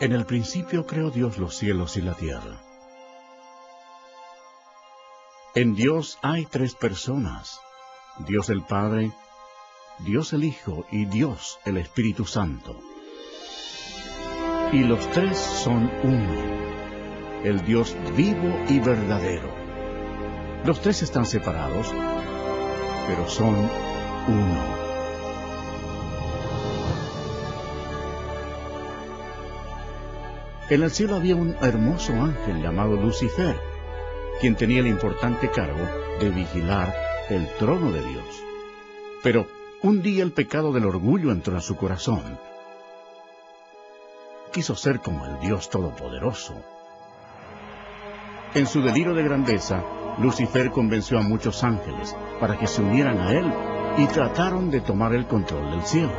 En el principio creó Dios los cielos y la tierra. En Dios hay tres personas: Dios el Padre, Dios el Hijo y Dios el Espíritu Santo. Y los tres son uno, el Dios vivo y verdadero. Los tres están separados, pero son uno. En el cielo había un hermoso ángel llamado Lucifer, quien tenía el importante cargo de vigilar el trono de Dios. Pero un día el pecado del orgullo entró en su corazón. Quiso ser como el Dios Todopoderoso. En su delirio de grandeza, Lucifer convenció a muchos ángeles para que se unieran a él y trataron de tomar el control del cielo.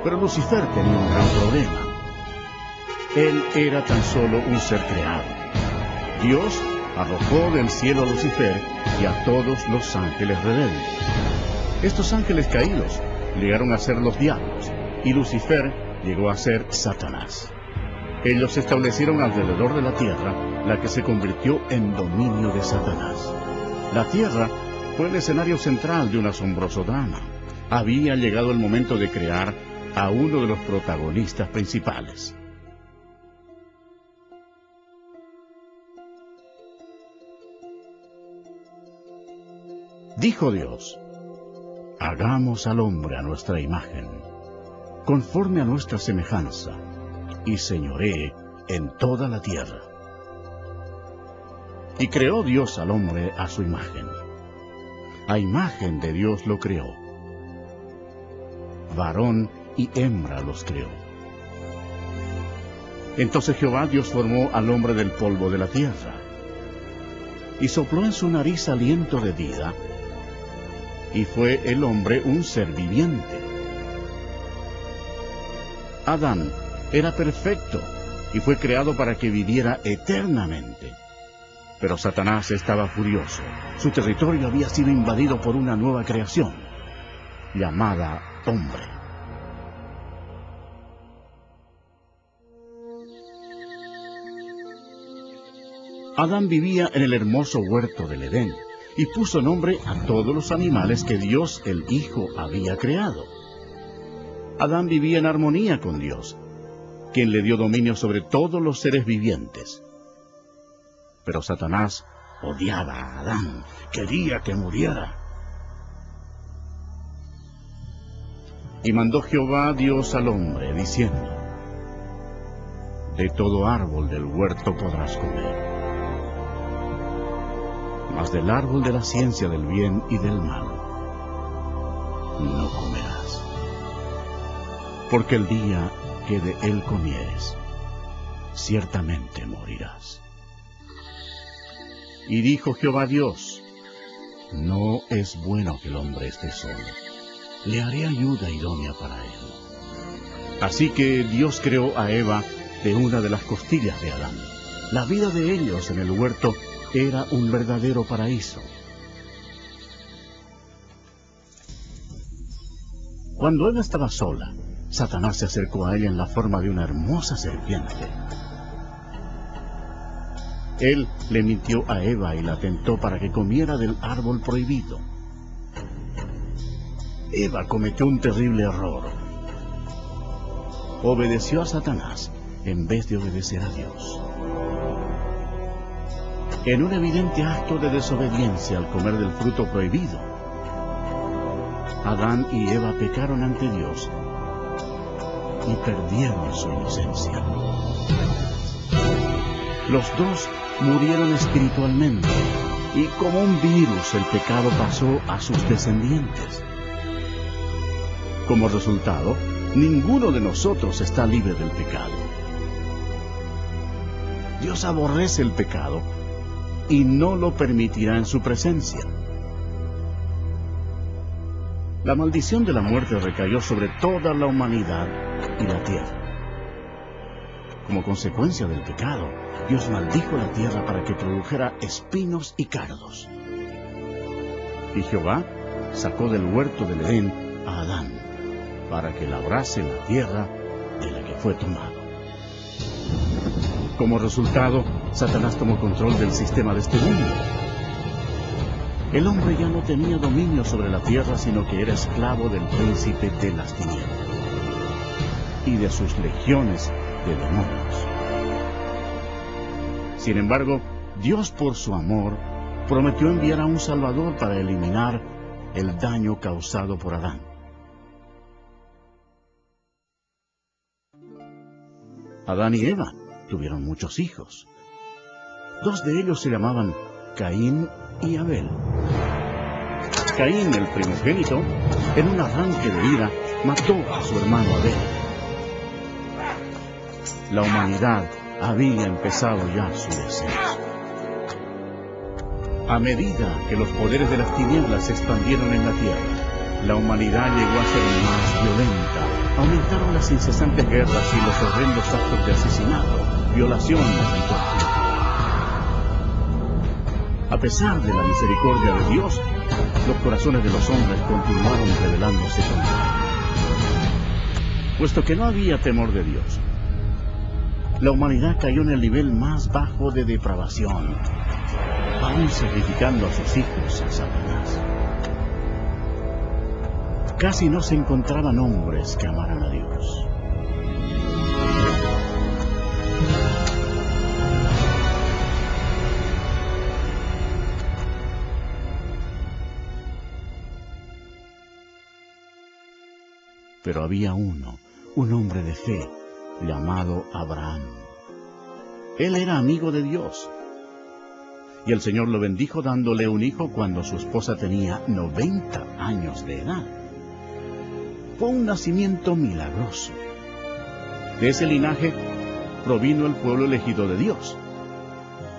Pero Lucifer tenía un gran problema. Él era tan solo un ser creado. Dios arrojó del cielo a Lucifer y a todos los ángeles rebeldes. Estos ángeles caídos llegaron a ser los diablos, y Lucifer llegó a ser Satanás. Ellos se establecieron alrededor de la tierra, la que se convirtió en dominio de Satanás. La tierra fue el escenario central de un asombroso drama. Había llegado el momento de crear a uno de los protagonistas principales. Dijo Dios: hagamos al hombre a nuestra imagen, conforme a nuestra semejanza, y señoree en toda la tierra. Y creó Dios al hombre a su imagen. A imagen de Dios lo creó. Varón y hembra los creó. Entonces Jehová Dios formó al hombre del polvo de la tierra, y sopló en su nariz aliento de vida, y fue el hombre un ser viviente. Adán era perfecto y fue creado para que viviera eternamente. Pero Satanás estaba furioso. Su territorio había sido invadido por una nueva creación, llamada hombre. Adán vivía en el hermoso huerto del Edén, y puso nombre a todos los animales que Dios el Hijo había creado. Adán vivía en armonía con Dios, quien le dio dominio sobre todos los seres vivientes. Pero Satanás odiaba a Adán, quería que muriera. Y mandó Jehová Dios al hombre, diciendo: de todo árbol del huerto podrás comer, mas del árbol de la ciencia del bien y del mal no comerás, porque el día que de él comieres, ciertamente morirás. Y dijo Jehová Dios: no es bueno que el hombre esté solo, le haré ayuda idónea para él. Así que Dios creó a Eva de una de las costillas de Adán. La vida de ellos en el huerto era un verdadero paraíso. Cuando Eva estaba sola, Satanás se acercó a ella en la forma de una hermosa serpiente. Él le mintió a Eva y la tentó para que comiera del árbol prohibido. Eva cometió un terrible error. Obedeció a Satanás en vez de obedecer a Dios. En un evidente acto de desobediencia al comer del fruto prohibido, Adán y Eva pecaron ante Dios y perdieron su inocencia. Los dos murieron espiritualmente, y como un virus el pecado pasó a sus descendientes. Como resultado, ninguno de nosotros está libre del pecado. Dios aborrece el pecado y no lo permitirá en su presencia. La maldición de la muerte recayó sobre toda la humanidad y la tierra. Como consecuencia del pecado, Dios maldijo la tierra para que produjera espinos y cardos. Y Jehová sacó del huerto del Edén a Adán, para que labrase la tierra de la que fue tomado. Como resultado, Satanás tomó control del sistema de este mundo. El hombre ya no tenía dominio sobre la tierra, sino que era esclavo del príncipe de las tinieblas y de sus legiones de demonios. Sin embargo, Dios, por su amor, prometió enviar a un Salvador para eliminar el daño causado por Adán. Adán y Eva tuvieron muchos hijos. 2 de ellos se llamaban Caín y Abel. Caín, el primogénito, en un arranque de ira, mató a su hermano Abel. La humanidad había empezado ya su descenso. A medida que los poderes de las tinieblas se expandieron en la tierra, la humanidad llegó a ser más violenta. Aumentaron las incesantes guerras y los horrendos actos de asesinato, violación y tortura. A pesar de la misericordia de Dios, los corazones de los hombres continuaron rebelándose contra Él. Puesto que no había temor de Dios, la humanidad cayó en el nivel más bajo de depravación, aún sacrificando a sus hijos a Satanás. Casi no se encontraban hombres que amaran a Dios. Pero había un hombre de fe, llamado Abraham. Él era amigo de Dios. Y el Señor lo bendijo dándole un hijo cuando su esposa tenía 90 años de edad. Fue un nacimiento milagroso. De ese linaje provino el pueblo elegido de Dios,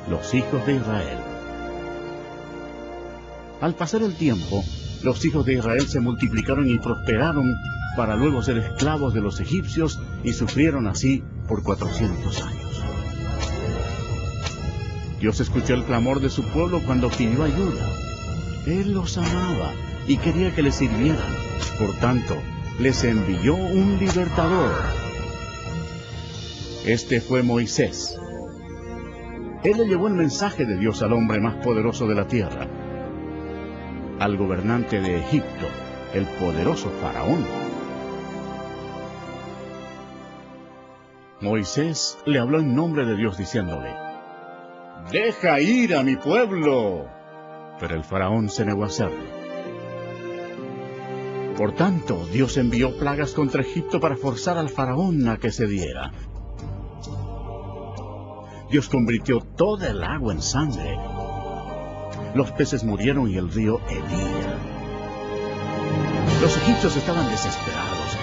los hijos de Israel. Al pasar el tiempo, los hijos de Israel se multiplicaron y prosperaron para luego ser esclavos de los egipcios y sufrieron así por 400 años. Dios escuchó el clamor de su pueblo cuando pidió ayuda. Él los amaba y quería que le sirvieran. Por tanto, les envió un libertador. Este fue Moisés. Él le llevó el mensaje de Dios al hombre más poderoso de la tierra, al gobernante de Egipto, el poderoso faraón. Moisés le habló en nombre de Dios diciéndole: «Deja ir a mi pueblo». Pero el faraón se negó a hacerlo. Por tanto, Dios envió plagas contra Egipto para forzar al faraón a que cediera. Dios convirtió toda el agua en sangre. Los peces murieron y el río hedía. Los egipcios estaban desesperados.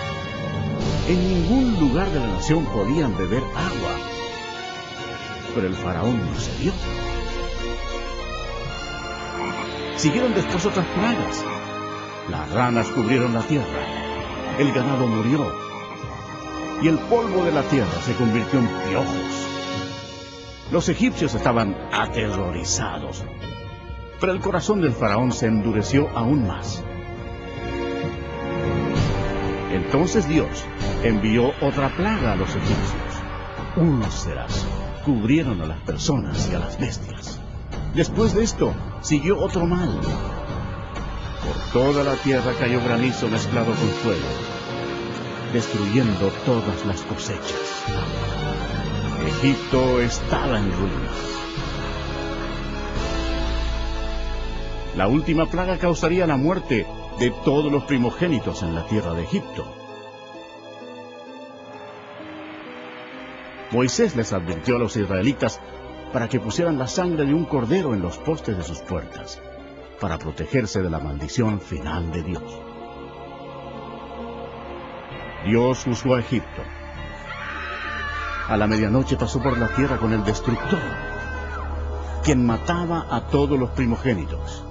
En ningún lugar de la nación podían beber agua. Pero el faraón no cedió. Siguieron después otras plagas. Las ranas cubrieron la tierra. El ganado murió. Y el polvo de la tierra se convirtió en piojos. Los egipcios estaban aterrorizados. Pero el corazón del faraón se endureció aún más. Entonces Dios envió otra plaga a los egipcios. Úlceras cubrieron a las personas y a las bestias. Después de esto, siguió otro mal. Por toda la tierra cayó granizo mezclado con fuego, destruyendo todas las cosechas. Egipto estaba en ruinas. La última plaga causaría la muerte de todos los primogénitos en la tierra de Egipto. Moisés les advirtió a los israelitas para que pusieran la sangre de un cordero en los postes de sus puertas, para protegerse de la maldición final de Dios. Dios juzgó a Egipto. A la medianoche pasó por la tierra con el destructor, quien mataba a todos los primogénitos.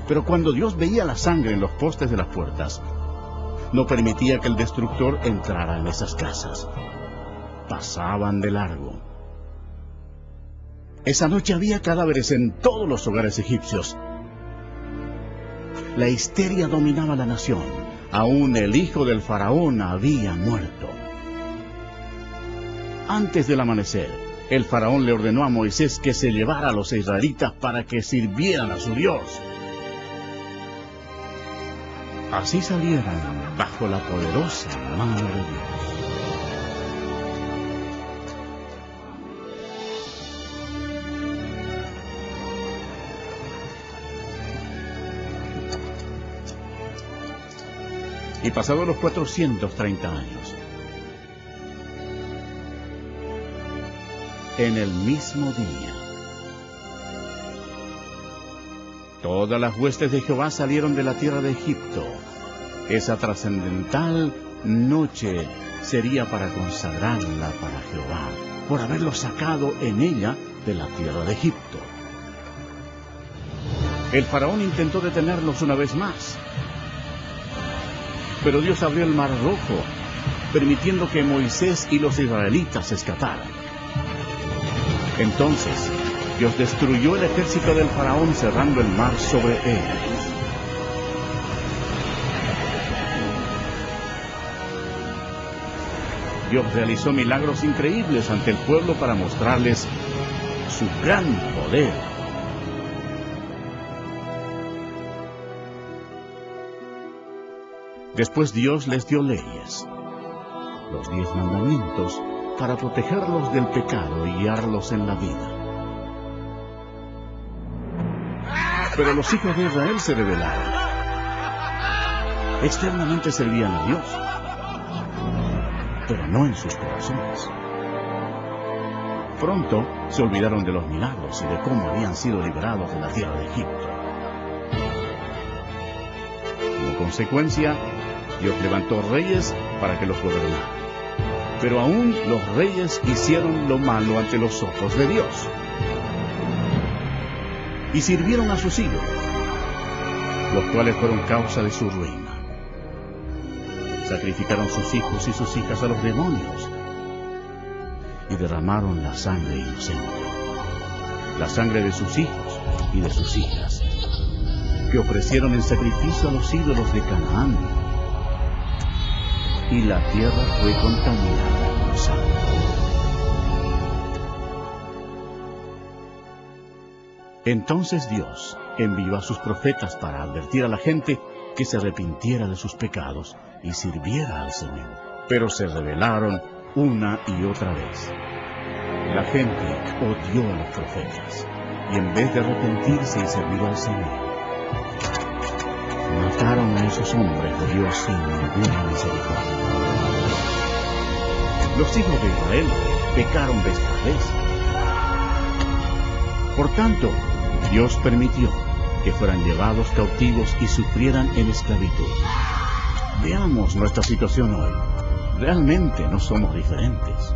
Pero cuando Dios veía la sangre en los postes de las puertas, no permitía que el destructor entrara en esas casas. Pasaban de largo. Esa noche había cadáveres en todos los hogares egipcios. La histeria dominaba la nación. Aún el hijo del faraón había muerto. Antes del amanecer, el faraón le ordenó a Moisés que se llevara a los israelitas para que sirvieran a su Dios. Así salieran bajo la poderosa mano de Dios. Y pasados los 430 años, en el mismo día, todas las huestes de Jehová salieron de la tierra de Egipto. Esa trascendental noche sería para consagrarla para Jehová, por haberlos sacado en ella de la tierra de Egipto. El faraón intentó detenerlos una vez más, pero Dios abrió el mar rojo, permitiendo que Moisés y los israelitas escaparan. Entonces, Dios destruyó el ejército del faraón cerrando el mar sobre ellos. Dios realizó milagros increíbles ante el pueblo para mostrarles su gran poder. Después Dios les dio leyes, los 10 mandamientos, para protegerlos del pecado y guiarlos en la vida. Pero los hijos de Israel se rebelaron. Externamente servían a Dios, pero no en sus corazones. Pronto se olvidaron de los milagros y de cómo habían sido liberados de la tierra de Egipto. Como consecuencia, Dios levantó reyes para que los gobernaran. Pero aún los reyes hicieron lo malo ante los ojos de Dios. Y sirvieron a sus ídolos, los cuales fueron causa de su ruina. Sacrificaron sus hijos y sus hijas a los demonios y derramaron la sangre inocente, la sangre de sus hijos y de sus hijas, que ofrecieron en sacrificio a los ídolos de Canaán. Y la tierra fue contaminada con sangre. Entonces Dios envió a sus profetas para advertir a la gente que se arrepintiera de sus pecados y sirviera al Señor. Pero se rebelaron una y otra vez. La gente odió a los profetas, y en vez de arrepentirse y servir al Señor, mataron a esos hombres de Dios sin ninguna misericordia. Los hijos de Israel pecaron vez tras vez. Por tanto, Dios permitió que fueran llevados cautivos y sufrieran en esclavitud. Veamos nuestra situación hoy. Realmente no somos diferentes.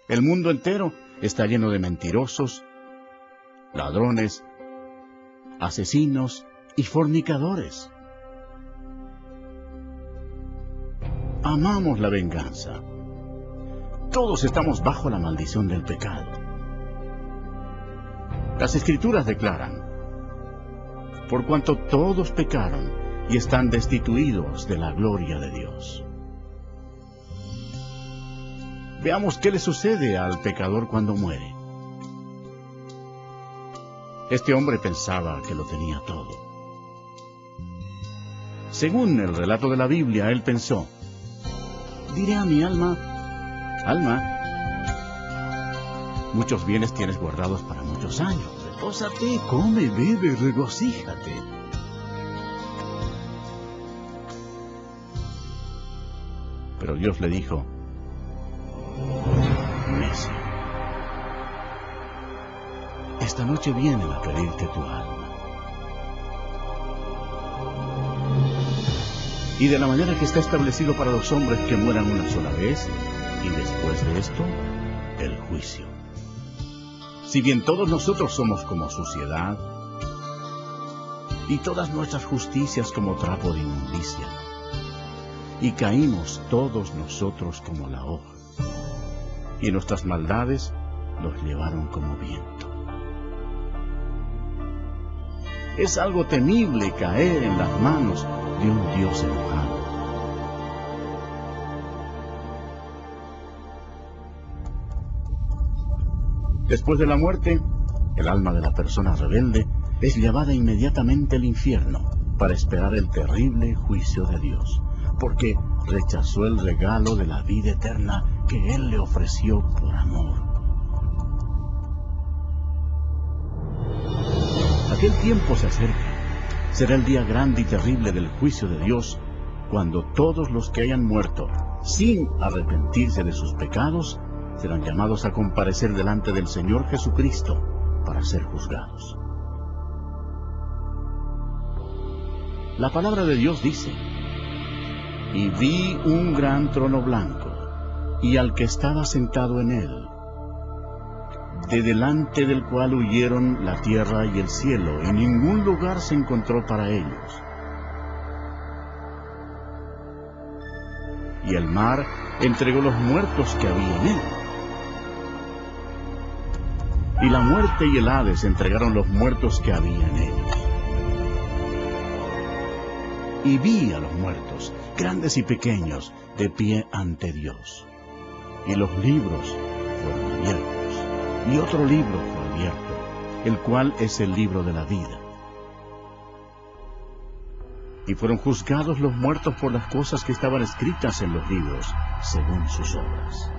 El mundo entero está lleno de mentirosos, ladrones, asesinos y fornicadores. Amamos la venganza. Todos estamos bajo la maldición del pecado. Las Escrituras declaran: por cuanto todos pecaron y están destituidos de la gloria de Dios. Veamos qué le sucede al pecador cuando muere. Este hombre pensaba que lo tenía todo. Según el relato de la Biblia, él pensó: diré a mi alma, alma, muchos bienes tienes guardados para muchos años. Repósate, come, bebe, regocíjate. Pero Dios le dijo: necio, esta noche vienen a pedirte tu alma. Y de la manera que está establecido para los hombres que mueran una sola vez, y después de esto, el juicio. Si bien todos nosotros somos como suciedad, y todas nuestras justicias como trapo de inmundicia, y caímos todos nosotros como la hoja, y nuestras maldades nos llevaron como viento. Es algo temible caer en las manos de un Dios enojado. Después de la muerte, el alma de la persona rebelde es llevada inmediatamente al infierno para esperar el terrible juicio de Dios, porque rechazó el regalo de la vida eterna que Él le ofreció por amor. Aquel tiempo se acerca. Será el día grande y terrible del juicio de Dios, cuando todos los que hayan muerto sin arrepentirse de sus pecados serán llamados a comparecer delante del Señor Jesucristo para ser juzgados. La palabra de Dios dice: y vi un gran trono blanco, y al que estaba sentado en él, de delante del cual huyeron la tierra y el cielo, y ningún lugar se encontró para ellos. Y el mar entregó los muertos que había en él. Y la muerte y el Hades entregaron los muertos que había en ellos. Y vi a los muertos, grandes y pequeños, de pie ante Dios. Y los libros fueron abiertos. Y otro libro fue abierto, el cual es el libro de la vida. Y fueron juzgados los muertos por las cosas que estaban escritas en los libros, según sus obras.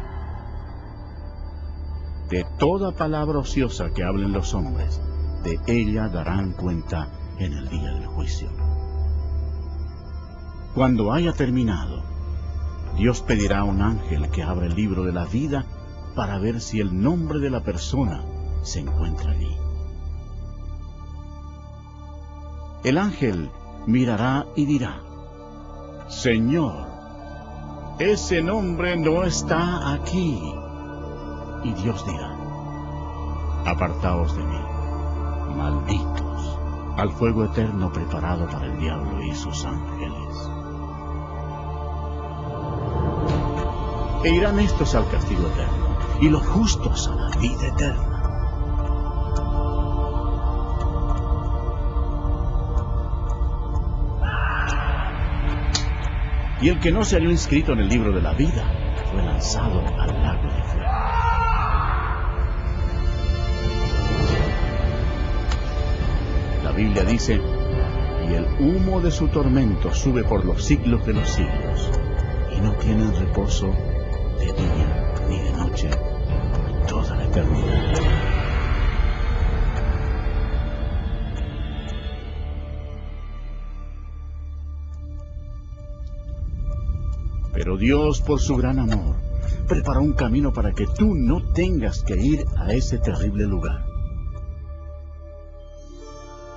De toda palabra ociosa que hablen los hombres, de ella darán cuenta en el día del juicio. Cuando haya terminado, Dios pedirá a un ángel que abra el libro de la vida para ver si el nombre de la persona se encuentra allí. El ángel mirará y dirá: Señor, ese nombre no está aquí. Y Dios dirá: apartaos de mí, malditos, al fuego eterno preparado para el diablo y sus ángeles. E irán estos al castigo eterno, y los justos a la vida eterna. Y el que no se halló inscrito en el libro de la vida fue lanzado al lago de fuego. La Biblia dice: y el humo de su tormento sube por los siglos de los siglos, y no tienen reposo de día ni de noche por toda la eternidad. Pero Dios, por su gran amor, preparó un camino para que tú no tengas que ir a ese terrible lugar.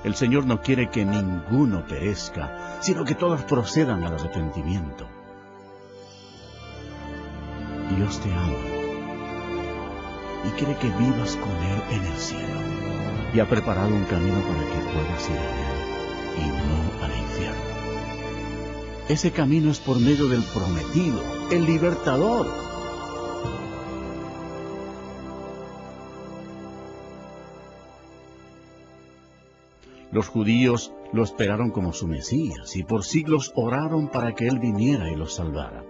El Señor no quiere que ninguno perezca, sino que todos procedan al arrepentimiento. Dios te ama y quiere que vivas con Él en el cielo, y ha preparado un camino para que puedas ir a Él y no al infierno. Ese camino es por medio del prometido, el libertador. Los judíos lo esperaron como su Mesías, y por siglos oraron para que Él viniera y los salvara.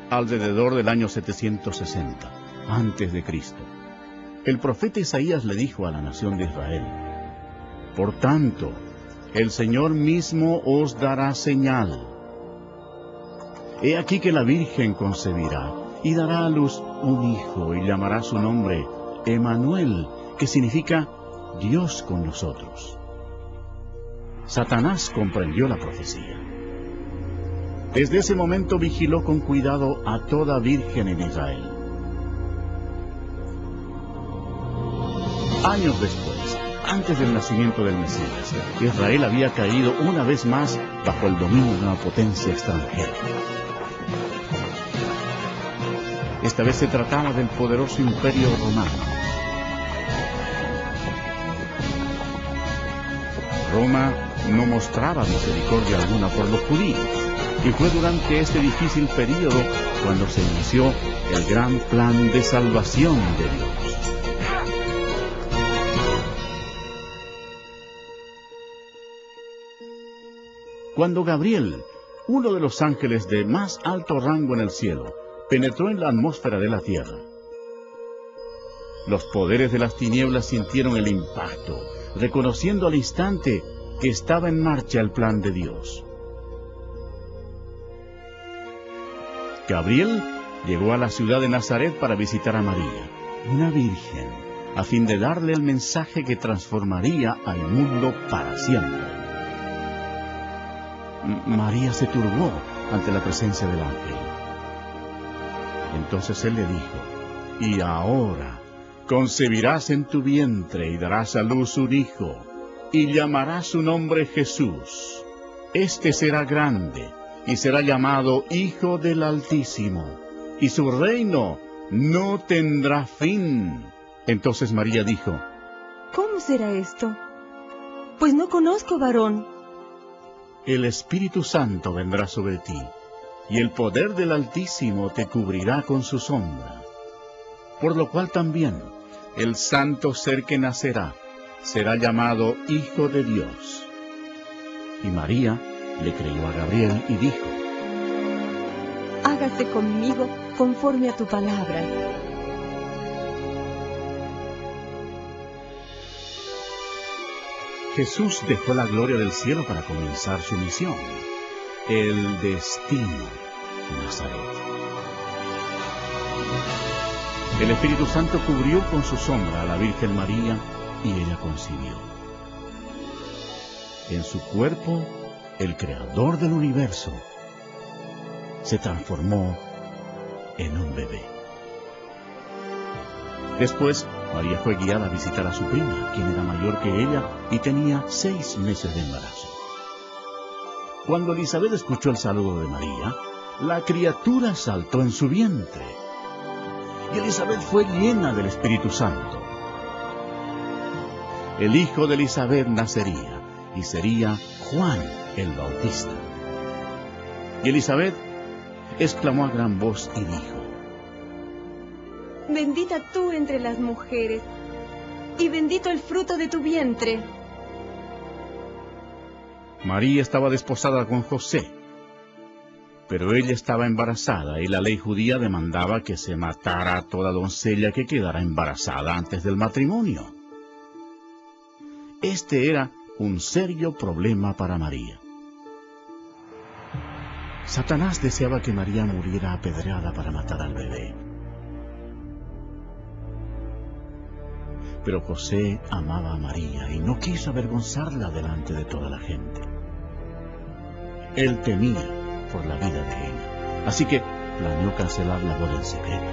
Alrededor del año 760, antes de Cristo, el profeta Isaías le dijo a la nación de Israel: por tanto, el Señor mismo os dará señal. He aquí que la Virgen concebirá y dará a luz un hijo, y llamará su nombre Emmanuel, que significa Dios con nosotros. Satanás comprendió la profecía. Desde ese momento vigiló con cuidado a toda virgen en Israel. Años después, antes del nacimiento del Mesías, Israel había caído una vez más bajo el dominio de una potencia extranjera. Esta vez se trataba del poderoso imperio romano. Roma no mostraba misericordia alguna por los judíos, y fue durante este difícil período cuando se inició el gran plan de salvación de Dios. Cuando Gabriel, uno de los ángeles de más alto rango en el cielo, penetró en la atmósfera de la tierra, los poderes de las tinieblas sintieron el impacto, reconociendo al instante que estaba en marcha el plan de Dios. Gabriel llegó a la ciudad de Nazaret para visitar a María, una virgen, a fin de darle el mensaje que transformaría al mundo para siempre. María se turbó ante la presencia del ángel. Entonces él le dijo: «Y ahora concebirás en tu vientre y darás a luz un hijo, y llamarás su nombre Jesús. Este será grande, y será llamado Hijo del Altísimo, y su reino no tendrá fin». Entonces María dijo: «¿Cómo será esto? Pues no conozco varón». «El Espíritu Santo vendrá sobre ti, y el poder del Altísimo te cubrirá con su sombra. Por lo cual también el santo ser que nacerá será llamado Hijo de Dios». Y María le creyó a Gabriel y dijo: «Hágase conmigo conforme a tu palabra». Jesús dejó la gloria del cielo para comenzar su misión, el destino de Nazaret. El Espíritu Santo cubrió con su sombra a la Virgen María y ella concibió. En su cuerpo, el Creador del universo se transformó en un bebé. Después, María fue guiada a visitar a su prima, quien era mayor que ella y tenía 6 meses de embarazo. Cuando Elisabet escuchó el saludo de María, la criatura saltó en su vientre. Y Elisabet fue llena del Espíritu Santo. El hijo de Elisabet nacería, y sería Juan el Bautista. Y Elisabet exclamó a gran voz y dijo: «Bendita tú entre las mujeres, y bendito el fruto de tu vientre». María estaba desposada con José, pero ella estaba embarazada, y la ley judía demandaba que se matara a toda doncella que quedara embarazada antes del matrimonio. Este era un serio problema para María. Satanás deseaba que María muriera apedreada para matar al bebé. Pero José amaba a María y no quiso avergonzarla delante de toda la gente. Él temía por la vida de ella, así que planeó cancelar la boda en secreto.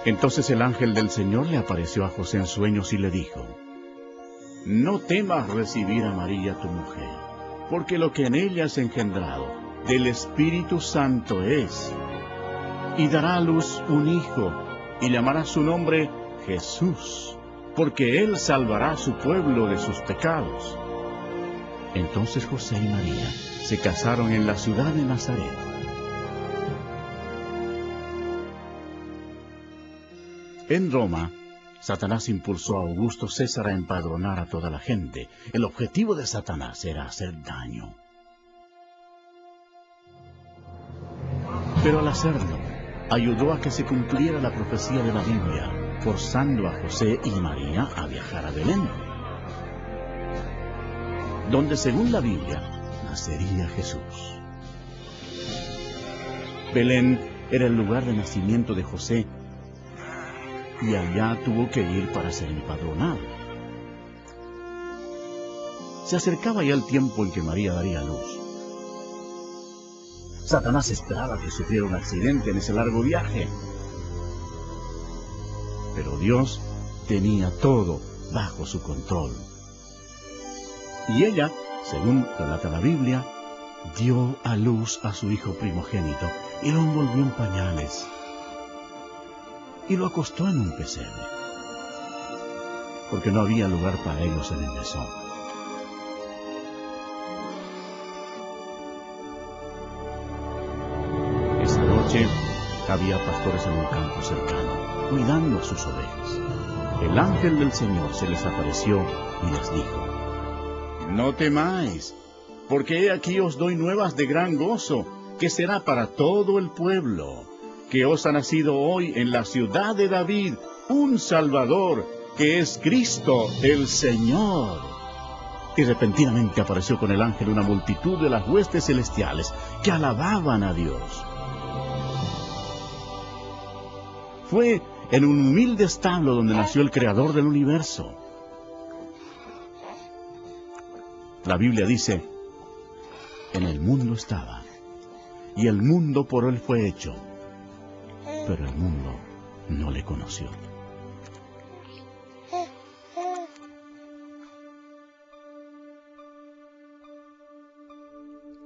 Entonces el ángel del Señor le apareció a José en sueños y le dijo: «No temas recibir a María tu mujer, porque lo que en ella es engendrado del Espíritu Santo es, y dará a luz un hijo, y llamará su nombre Jesús, porque él salvará a su pueblo de sus pecados». Entonces José y María se casaron en la ciudad de Nazaret. En Roma, Satanás impulsó a Augusto César a empadronar a toda la gente. El objetivo de Satanás era hacer daño. Pero al hacerlo, ayudó a que se cumpliera la profecía de la Biblia, forzando a José y María a viajar a Belén, donde según la Biblia nacería Jesús. Belén era el lugar de nacimiento de José, y allá tuvo que ir para ser empadronado. Se acercaba ya el tiempo en que María daría luz. Satanás esperaba que sufriera un accidente en ese largo viaje, pero Dios tenía todo bajo su control. Y ella, según relata la Biblia, dio a luz a su hijo primogénito y lo envolvió en pañales y lo acostó en un pesebre, porque no había lugar para ellos en el mesón. Esa noche había pastores en un campo cercano, cuidando a sus ovejas. El ángel del Señor se les apareció y les dijo: «No temáis, porque he aquí os doy nuevas de gran gozo, que será para todo el pueblo, que os ha nacido hoy en la ciudad de David un Salvador, que es Cristo el Señor. Y repentinamente apareció con el ángel una multitud de las huestes celestiales, que alababan a Dios. Fue en un humilde establo donde nació el Creador del universo. La Biblia dice: en el mundo estaba, y el mundo por él fue hecho, pero el mundo no le conoció.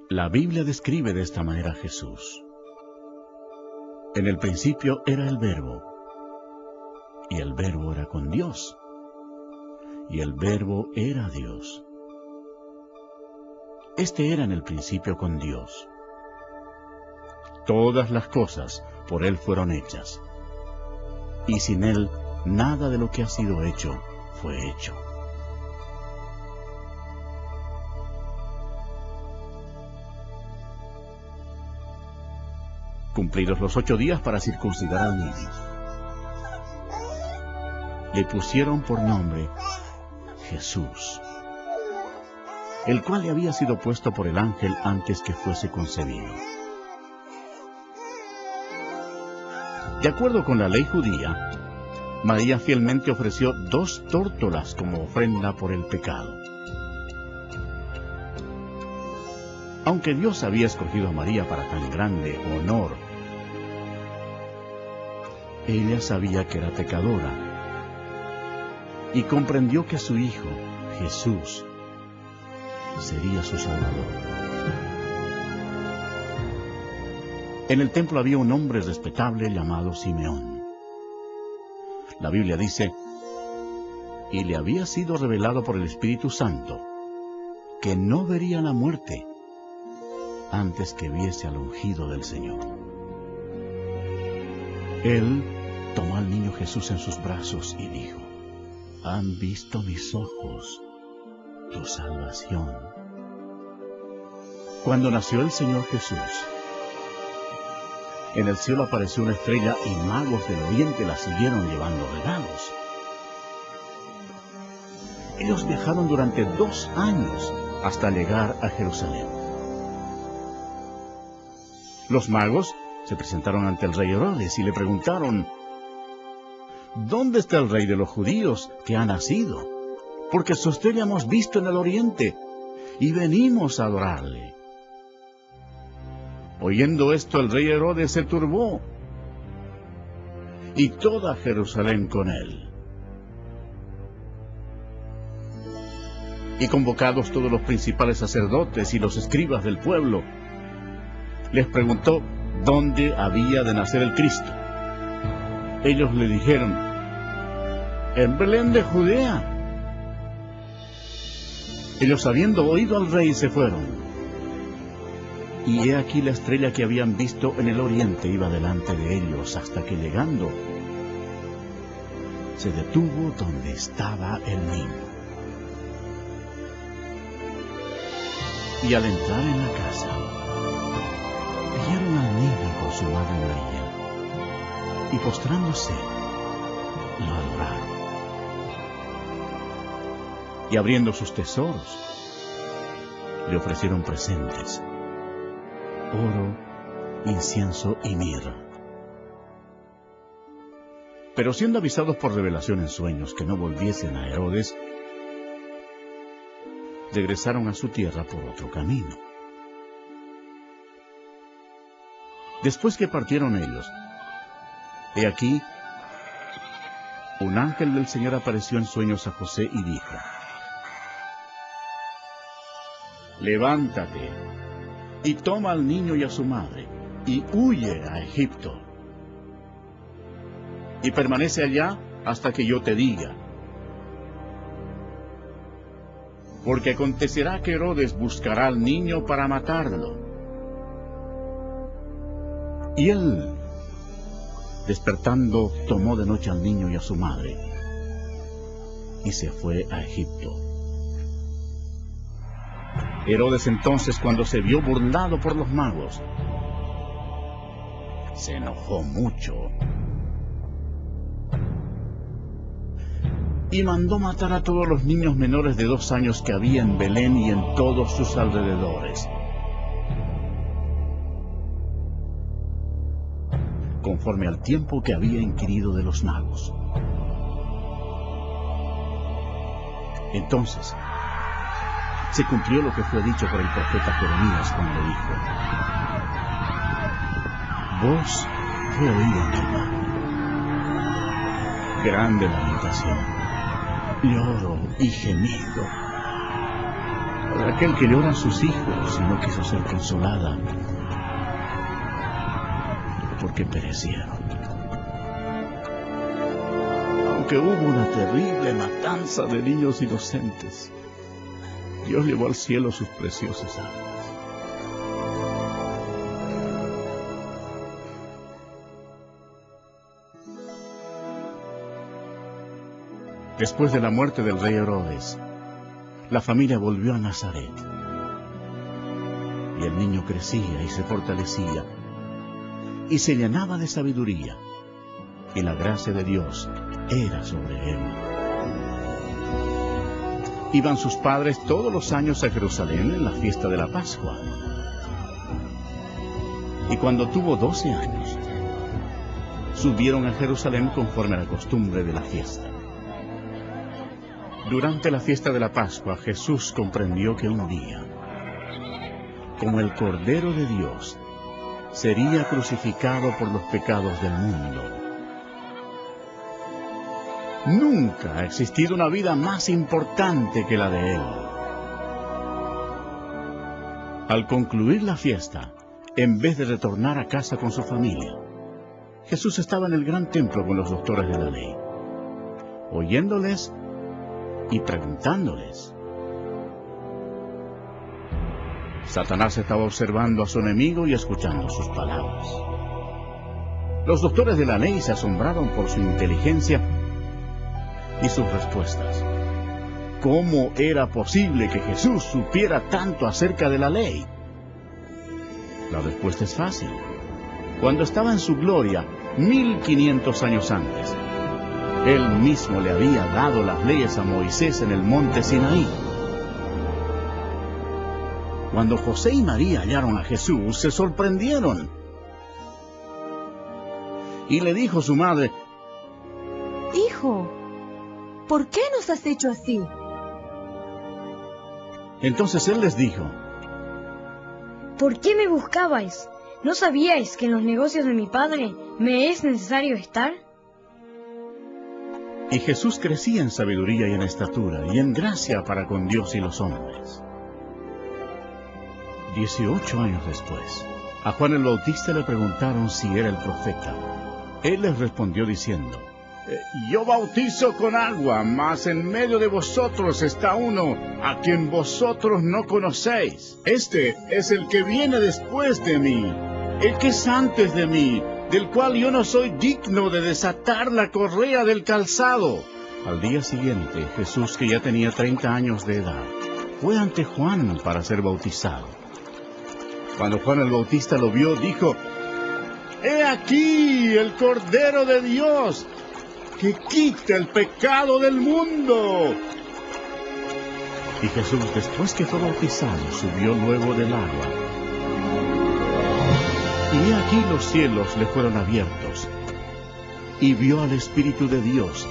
La Biblia describe de esta manera a Jesús. En el principio era el Verbo, y el Verbo era con Dios, y el Verbo era Dios. Este era en el principio con Dios. Todas las cosas por Él fueron hechas, y sin Él nada de lo que ha sido hecho fue hecho. Cumplidos los 8 días para circuncidar al niño, le pusieron por nombre Jesús, el cual le había sido puesto por el ángel antes que fuese concebido. De acuerdo con la ley judía, María fielmente ofreció 2 tórtolas como ofrenda por el pecado. Aunque Dios había escogido a María para tan grande honor, ella sabía que era pecadora y comprendió que su Hijo, Jesús, sería su Salvador. En el templo había un hombre respetable llamado Simeón. La Biblia dice: y le había sido revelado por el Espíritu Santo que no vería la muerte antes que viese al ungido del Señor. Él tomó al niño Jesús en sus brazos y dijo: han visto mis ojos tu salvación. Cuando nació el Señor Jesús, en el cielo apareció una estrella y magos del oriente la siguieron llevando regalos. Ellos viajaron durante 2 años hasta llegar a Jerusalén. Los magos se presentaron ante el rey Herodes y le preguntaron: ¿dónde está el rey de los judíos que ha nacido? Porque su estrella hemos visto en el oriente y venimos a adorarle. Oyendo esto, el rey Herodes se turbó, y toda Jerusalén con él. Y convocados todos los principales sacerdotes y los escribas del pueblo, les preguntó dónde había de nacer el Cristo. Ellos le dijeron: en Belén de Judea. Ellos, habiendo oído al rey, se fueron. Y he aquí la estrella que habían visto en el oriente iba delante de ellos, hasta que llegando, se detuvo donde estaba el niño. Y al entrar en la casa, vieron al niño con su madre María, y postrándose, lo adoraron. Y abriendo sus tesoros, le ofrecieron presentes: oro, incienso y mirra. Pero siendo avisados por revelación en sueños que no volviesen a Herodes, regresaron a su tierra por otro camino. Después que partieron ellos, he aquí, un ángel del Señor apareció en sueños a José y dijo: levántate y toma al niño y a su madre y huye a Egipto, y permanece allá hasta que yo te diga. Porque acontecerá que Herodes buscará al niño para matarlo. Y él, despertando, tomó de noche al niño y a su madre, y se fue a Egipto. Herodes entonces, cuando se vio burlado por los magos, se enojó mucho y mandó matar a todos los niños menores de 2 años que había en Belén y en todos sus alrededores, conforme al tiempo que había inquirido de los magos. Entonces se cumplió lo que fue dicho por el profeta Jeremías cuando dijo: voz fue oída en el mar, grande lamentación, lloro y gemido, por aquel que llora a sus hijos y no quiso ser consolada, porque perecieron. Aunque hubo una terrible matanza de niños inocentes, Dios llevó al cielo sus preciosas almas. Después de la muerte del rey Herodes, la familia volvió a Nazaret. Y el niño crecía y se fortalecía, y se llenaba de sabiduría, y la gracia de Dios era sobre él. Iban sus padres todos los años a Jerusalén en la fiesta de la Pascua. Y cuando tuvo 12 años, subieron a Jerusalén conforme a la costumbre de la fiesta. Durante la fiesta de la Pascua, Jesús comprendió que un día, como el Cordero de Dios, sería crucificado por los pecados del mundo. Nunca ha existido una vida más importante que la de él. Al concluir la fiesta, en vez de retornar a casa con su familia, Jesús estaba en el gran templo con los doctores de la ley, oyéndoles y preguntándoles. Satanás estaba observando a su enemigo y escuchando sus palabras. Los doctores de la ley se asombraron por su inteligencia y sus respuestas. ¿Cómo era posible que Jesús supiera tanto acerca de la ley? La respuesta es fácil. Cuando estaba en su gloria, 1500 años antes, Él mismo le había dado las leyes a Moisés en el monte Sinaí. Cuando José y María hallaron a Jesús, se sorprendieron. Y le dijo su madre: Hijo, ¿por qué nos has hecho así? Entonces él les dijo: ¿por qué me buscabais? ¿No sabíais que en los negocios de mi padre me es necesario estar? Y Jesús crecía en sabiduría y en estatura y en gracia para con Dios y los hombres. 18 años después, a Juan el Bautista le preguntaron si era el profeta. Él les respondió diciendo: yo bautizo con agua, mas en medio de vosotros está uno a quien vosotros no conocéis. Este es el que viene después de mí, el que es antes de mí, del cual yo no soy digno de desatar la correa del calzado. Al día siguiente, Jesús, que ya tenía 30 años de edad, fue ante Juan para ser bautizado. Cuando Juan el Bautista lo vio, dijo: ¡he aquí el Cordero de Dios, que quita el pecado del mundo! Y Jesús, después que fue bautizado, subió luego del agua. Y he aquí los cielos le fueron abiertos, y vio al Espíritu de Dios,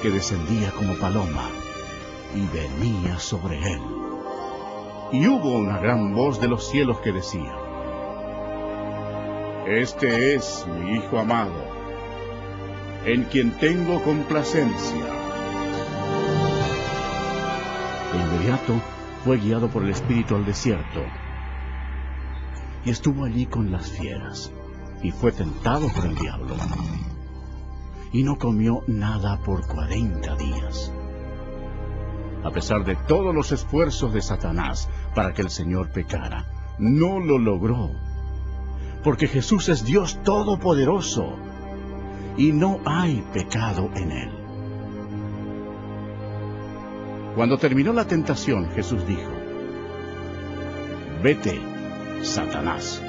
que descendía como paloma, y venía sobre él. Y hubo una gran voz de los cielos que decía: este es mi Hijo amado, en quien tengo complacencia. De inmediato fue guiado por el Espíritu al desierto, y estuvo allí con las fieras, y fue tentado por el diablo, y no comió nada por 40 días. A pesar de todos los esfuerzos de Satanás para que el Señor pecara, no lo logró, porque Jesús es Dios Todopoderoso, y no hay pecado en él. Cuando terminó la tentación, Jesús dijo: vete, Satanás.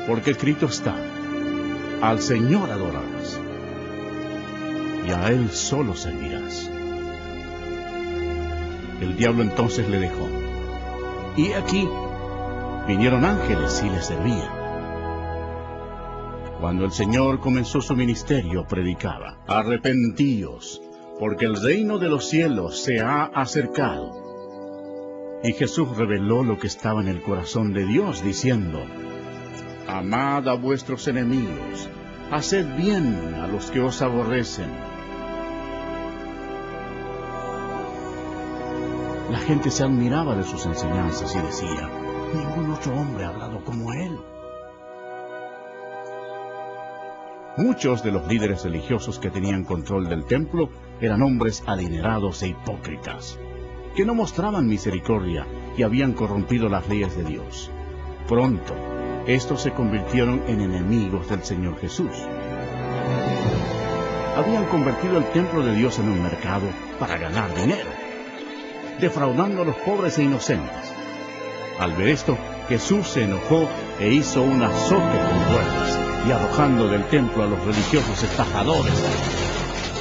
Porque escrito está, al Señor adorarás, y a Él solo servirás. El diablo entonces le dejó. Y aquí vinieron ángeles y le servían. Cuando el Señor comenzó su ministerio, predicaba: arrepentíos, porque el reino de los cielos se ha acercado. Y Jesús reveló lo que estaba en el corazón de Dios, diciendo: amad a vuestros enemigos, haced bien a los que os aborrecen. La gente se admiraba de sus enseñanzas y decía: ningún otro hombre ha hablado como él. Muchos de los líderes religiosos que tenían control del templo eran hombres adinerados e hipócritas, que no mostraban misericordia y habían corrompido las leyes de Dios. Pronto, estos se convirtieron en enemigos del Señor Jesús. Habían convertido el templo de Dios en un mercado para ganar dinero, defraudando a los pobres e inocentes. Al ver esto, Jesús se enojó e hizo un azote con cuerdas, y arrojando del templo a los religiosos estafadores,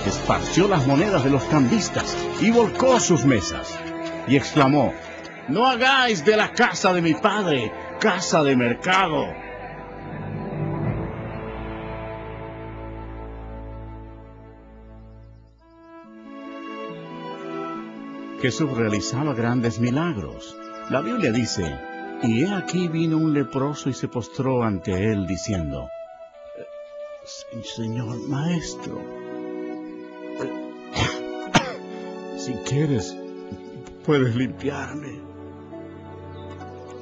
esparció las monedas de los cambistas y volcó sus mesas, y exclamó: no hagáis de la casa de mi padre casa de mercado. Jesús realizaba grandes milagros. La Biblia dice: y he aquí vino un leproso y se postró ante él diciendo: Señor Maestro, si quieres, puedes limpiarme.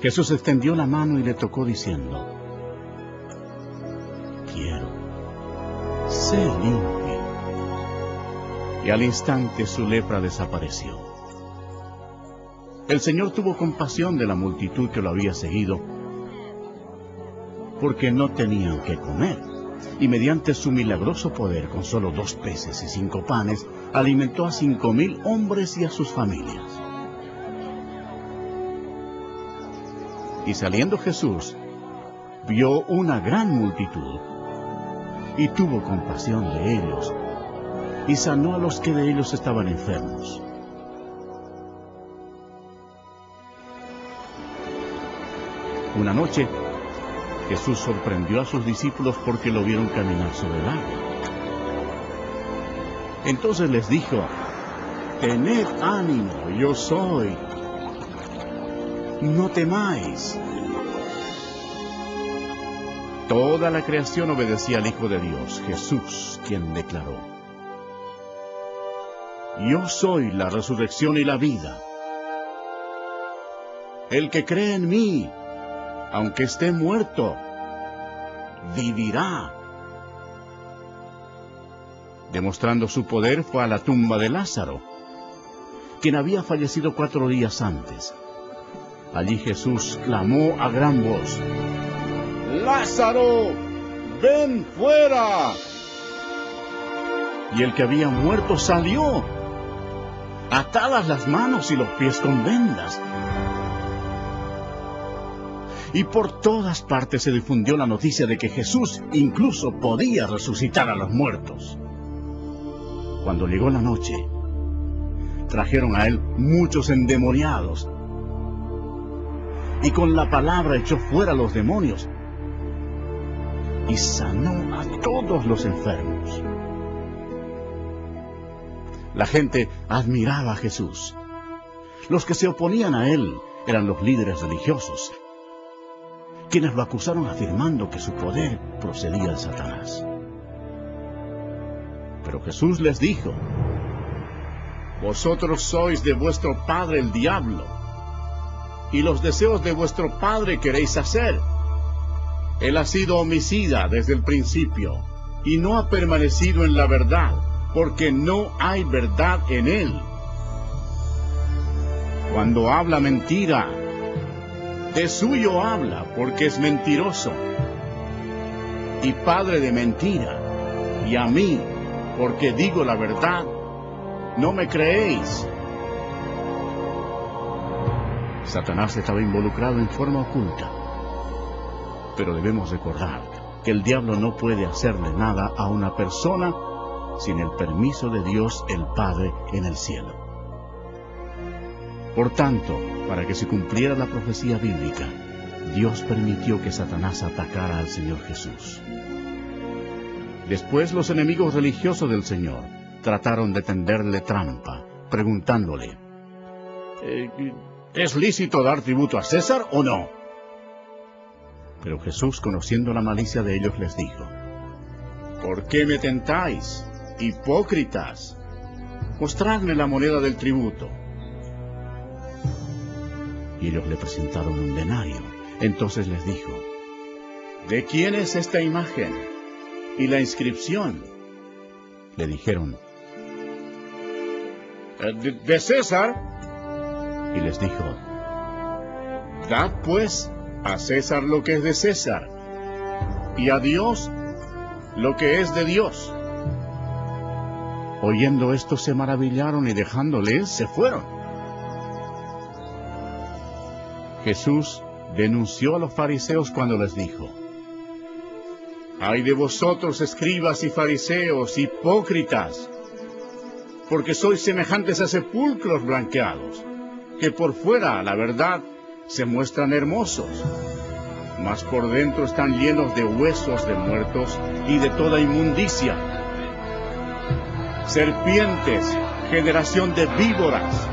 Jesús extendió la mano y le tocó diciendo: quiero, sé limpio. Y al instante su lepra desapareció. El Señor tuvo compasión de la multitud que lo había seguido, porque no tenían qué comer. Y mediante su milagroso poder, con solo 2 peces y 5 panes, alimentó a 5,000 hombres y a sus familias. Y saliendo Jesús, vio una gran multitud, y tuvo compasión de ellos, y sanó a los que de ellos estaban enfermos. Una noche, Jesús sorprendió a sus discípulos porque lo vieron caminar sobre el agua. Entonces les dijo: tened ánimo, yo soy, no temáis. Toda la creación obedecía al Hijo de Dios, Jesús, quien declaró: yo soy la resurrección y la vida. El que cree en mí, aunque esté muerto, vivirá. Demostrando su poder, fue a la tumba de Lázaro, quien había fallecido 4 días antes. Allí Jesús clamó a gran voz: ¡Lázaro, ven fuera! Y el que había muerto salió, atadas las manos y los pies con vendas. Y por todas partes se difundió la noticia de que Jesús incluso podía resucitar a los muertos. Cuando llegó la noche, trajeron a él muchos endemoniados, y con la palabra echó fuera a los demonios, y sanó a todos los enfermos. La gente admiraba a Jesús. Los que se oponían a él eran los líderes religiosos, quienes lo acusaron afirmando que su poder procedía de Satanás. Pero Jesús les dijo: vosotros sois de vuestro padre el diablo, y los deseos de vuestro padre queréis hacer. Él ha sido homicida desde el principio, y no ha permanecido en la verdad, porque no hay verdad en él. Cuando habla mentira, de suyo habla, porque es mentiroso, y padre de mentira. Y a mí, porque digo la verdad, no me creéis. Satanás estaba involucrado en forma oculta. Pero debemos recordar que el diablo no puede hacerle nada a una persona sin el permiso de Dios el Padre en el cielo. Por tanto, para que se cumpliera la profecía bíblica, Dios permitió que Satanás atacara al Señor Jesús. Después los enemigos religiosos del Señor trataron de tenderle trampa, preguntándole, ¿es lícito dar tributo a César o no? Pero Jesús, conociendo la malicia de ellos, les dijo, ¿por qué me tentáis, hipócritas? Mostradme la moneda del tributo. Y ellos le presentaron un denario. Entonces les dijo, ¿de quién es esta imagen y la inscripción? Le dijeron, de César. Y les dijo, dad pues a César lo que es de César, y a Dios lo que es de Dios. Oyendo esto se maravillaron y dejándole se fueron. Jesús denunció a los fariseos cuando les dijo, ¡ay de vosotros, escribas y fariseos, hipócritas! Porque sois semejantes a sepulcros blanqueados, que por fuera, la verdad, se muestran hermosos, mas por dentro están llenos de huesos de muertos y de toda inmundicia. Serpientes, generación de víboras,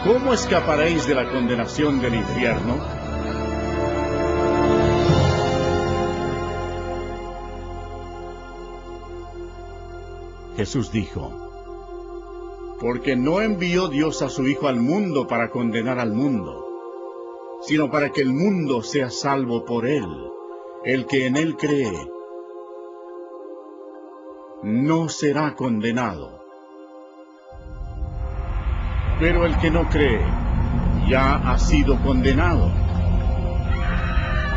¿cómo escaparéis de la condenación del infierno? Jesús dijo, porque no envió Dios a su Hijo al mundo para condenar al mundo, sino para que el mundo sea salvo por él. El que en él cree no será condenado. Pero el que no cree ya ha sido condenado,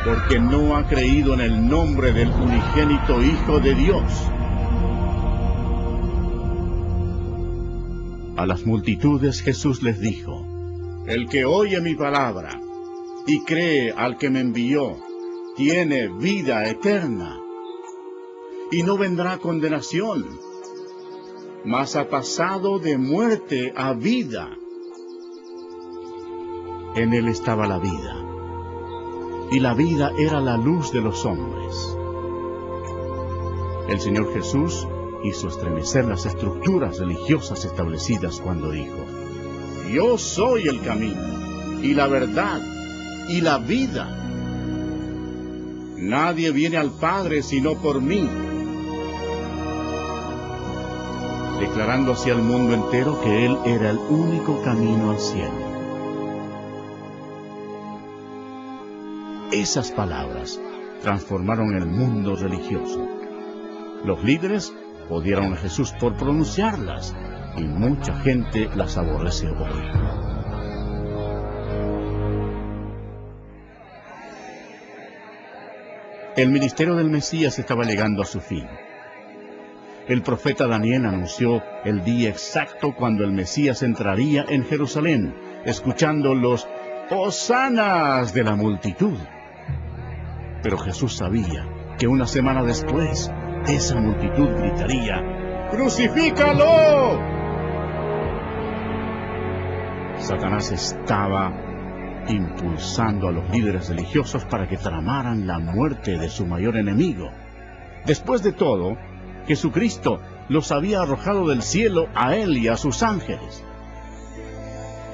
porque no ha creído en el nombre del unigénito Hijo de Dios. A las multitudes Jesús les dijo, el que oye mi palabra y cree al que me envió, tiene vida eterna, y no vendrá condenación, mas ha pasado de muerte a vida. En él estaba la vida, y la vida era la luz de los hombres. El Señor Jesús hizo estremecer las estructuras religiosas establecidas cuando dijo, yo soy el camino, y la verdad, y la vida. Nadie viene al Padre sino por mí. Declarando así al mundo entero que Él era el único camino al cielo. Esas palabras transformaron el mundo religioso. Los líderes odiaron a Jesús por pronunciarlas, y mucha gente las aborrece hoy. El ministerio del Mesías estaba llegando a su fin. El profeta Daniel anunció el día exacto cuando el Mesías entraría en Jerusalén, escuchando los hosanas de la multitud. Pero Jesús sabía que una semana después, esa multitud gritaría, ¡crucifícalo! Satanás estaba impulsando a los líderes religiosos para que tramaran la muerte de su mayor enemigo. Después de todo, Jesucristo los había arrojado del cielo a él y a sus ángeles.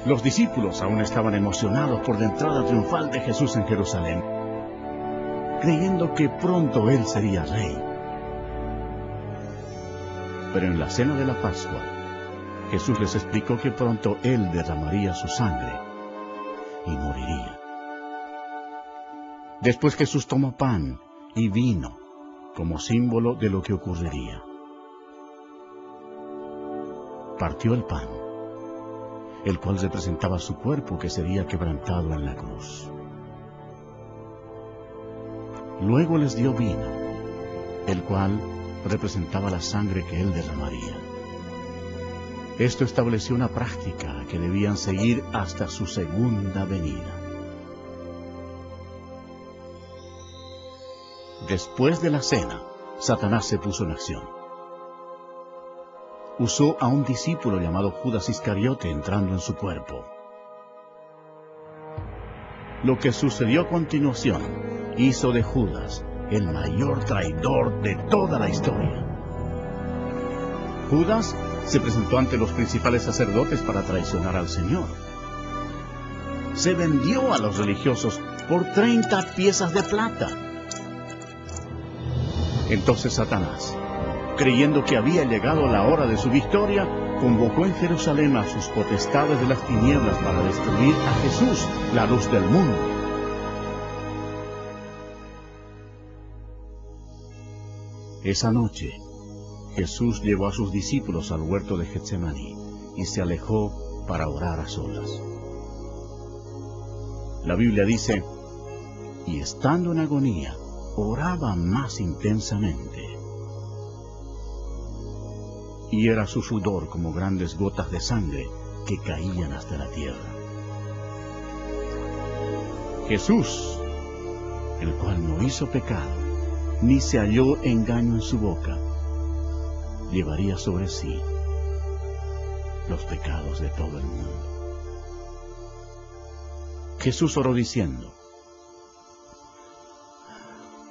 Los discípulos aún estaban emocionados por la entrada triunfal de Jesús en Jerusalén, creyendo que pronto él sería rey. Pero en la cena de la Pascua, Jesús les explicó que pronto él derramaría su sangre y moriría. Después Jesús tomó pan y vino como símbolo de lo que ocurriría. Partió el pan, el cual representaba su cuerpo que sería quebrantado en la cruz. Luego les dio vino, el cual representaba la sangre que él derramaría. Esto estableció una práctica que debían seguir hasta su segunda venida. Después de la cena, Satanás se puso en acción. Usó a un discípulo llamado Judas Iscariote entrando en su cuerpo. Lo que sucedió a continuación hizo de Judas el mayor traidor de toda la historia. Judas se presentó ante los principales sacerdotes para traicionar al Señor. Se vendió a los religiosos por 30 piezas de plata. Entonces Satanás, creyendo que había llegado la hora de su victoria, convocó en Jerusalén a sus potestades de las tinieblas para destruir a Jesús, la luz del mundo. Esa noche, Jesús llevó a sus discípulos al huerto de Getsemaní y se alejó para orar a solas. La Biblia dice, y estando en agonía, oraba más intensamente. Y era su sudor como grandes gotas de sangre que caían hasta la tierra. Jesús, el cual no hizo pecado, ni se halló engaño en su boca, llevaría sobre sí los pecados de todo el mundo. Jesús oró diciendo,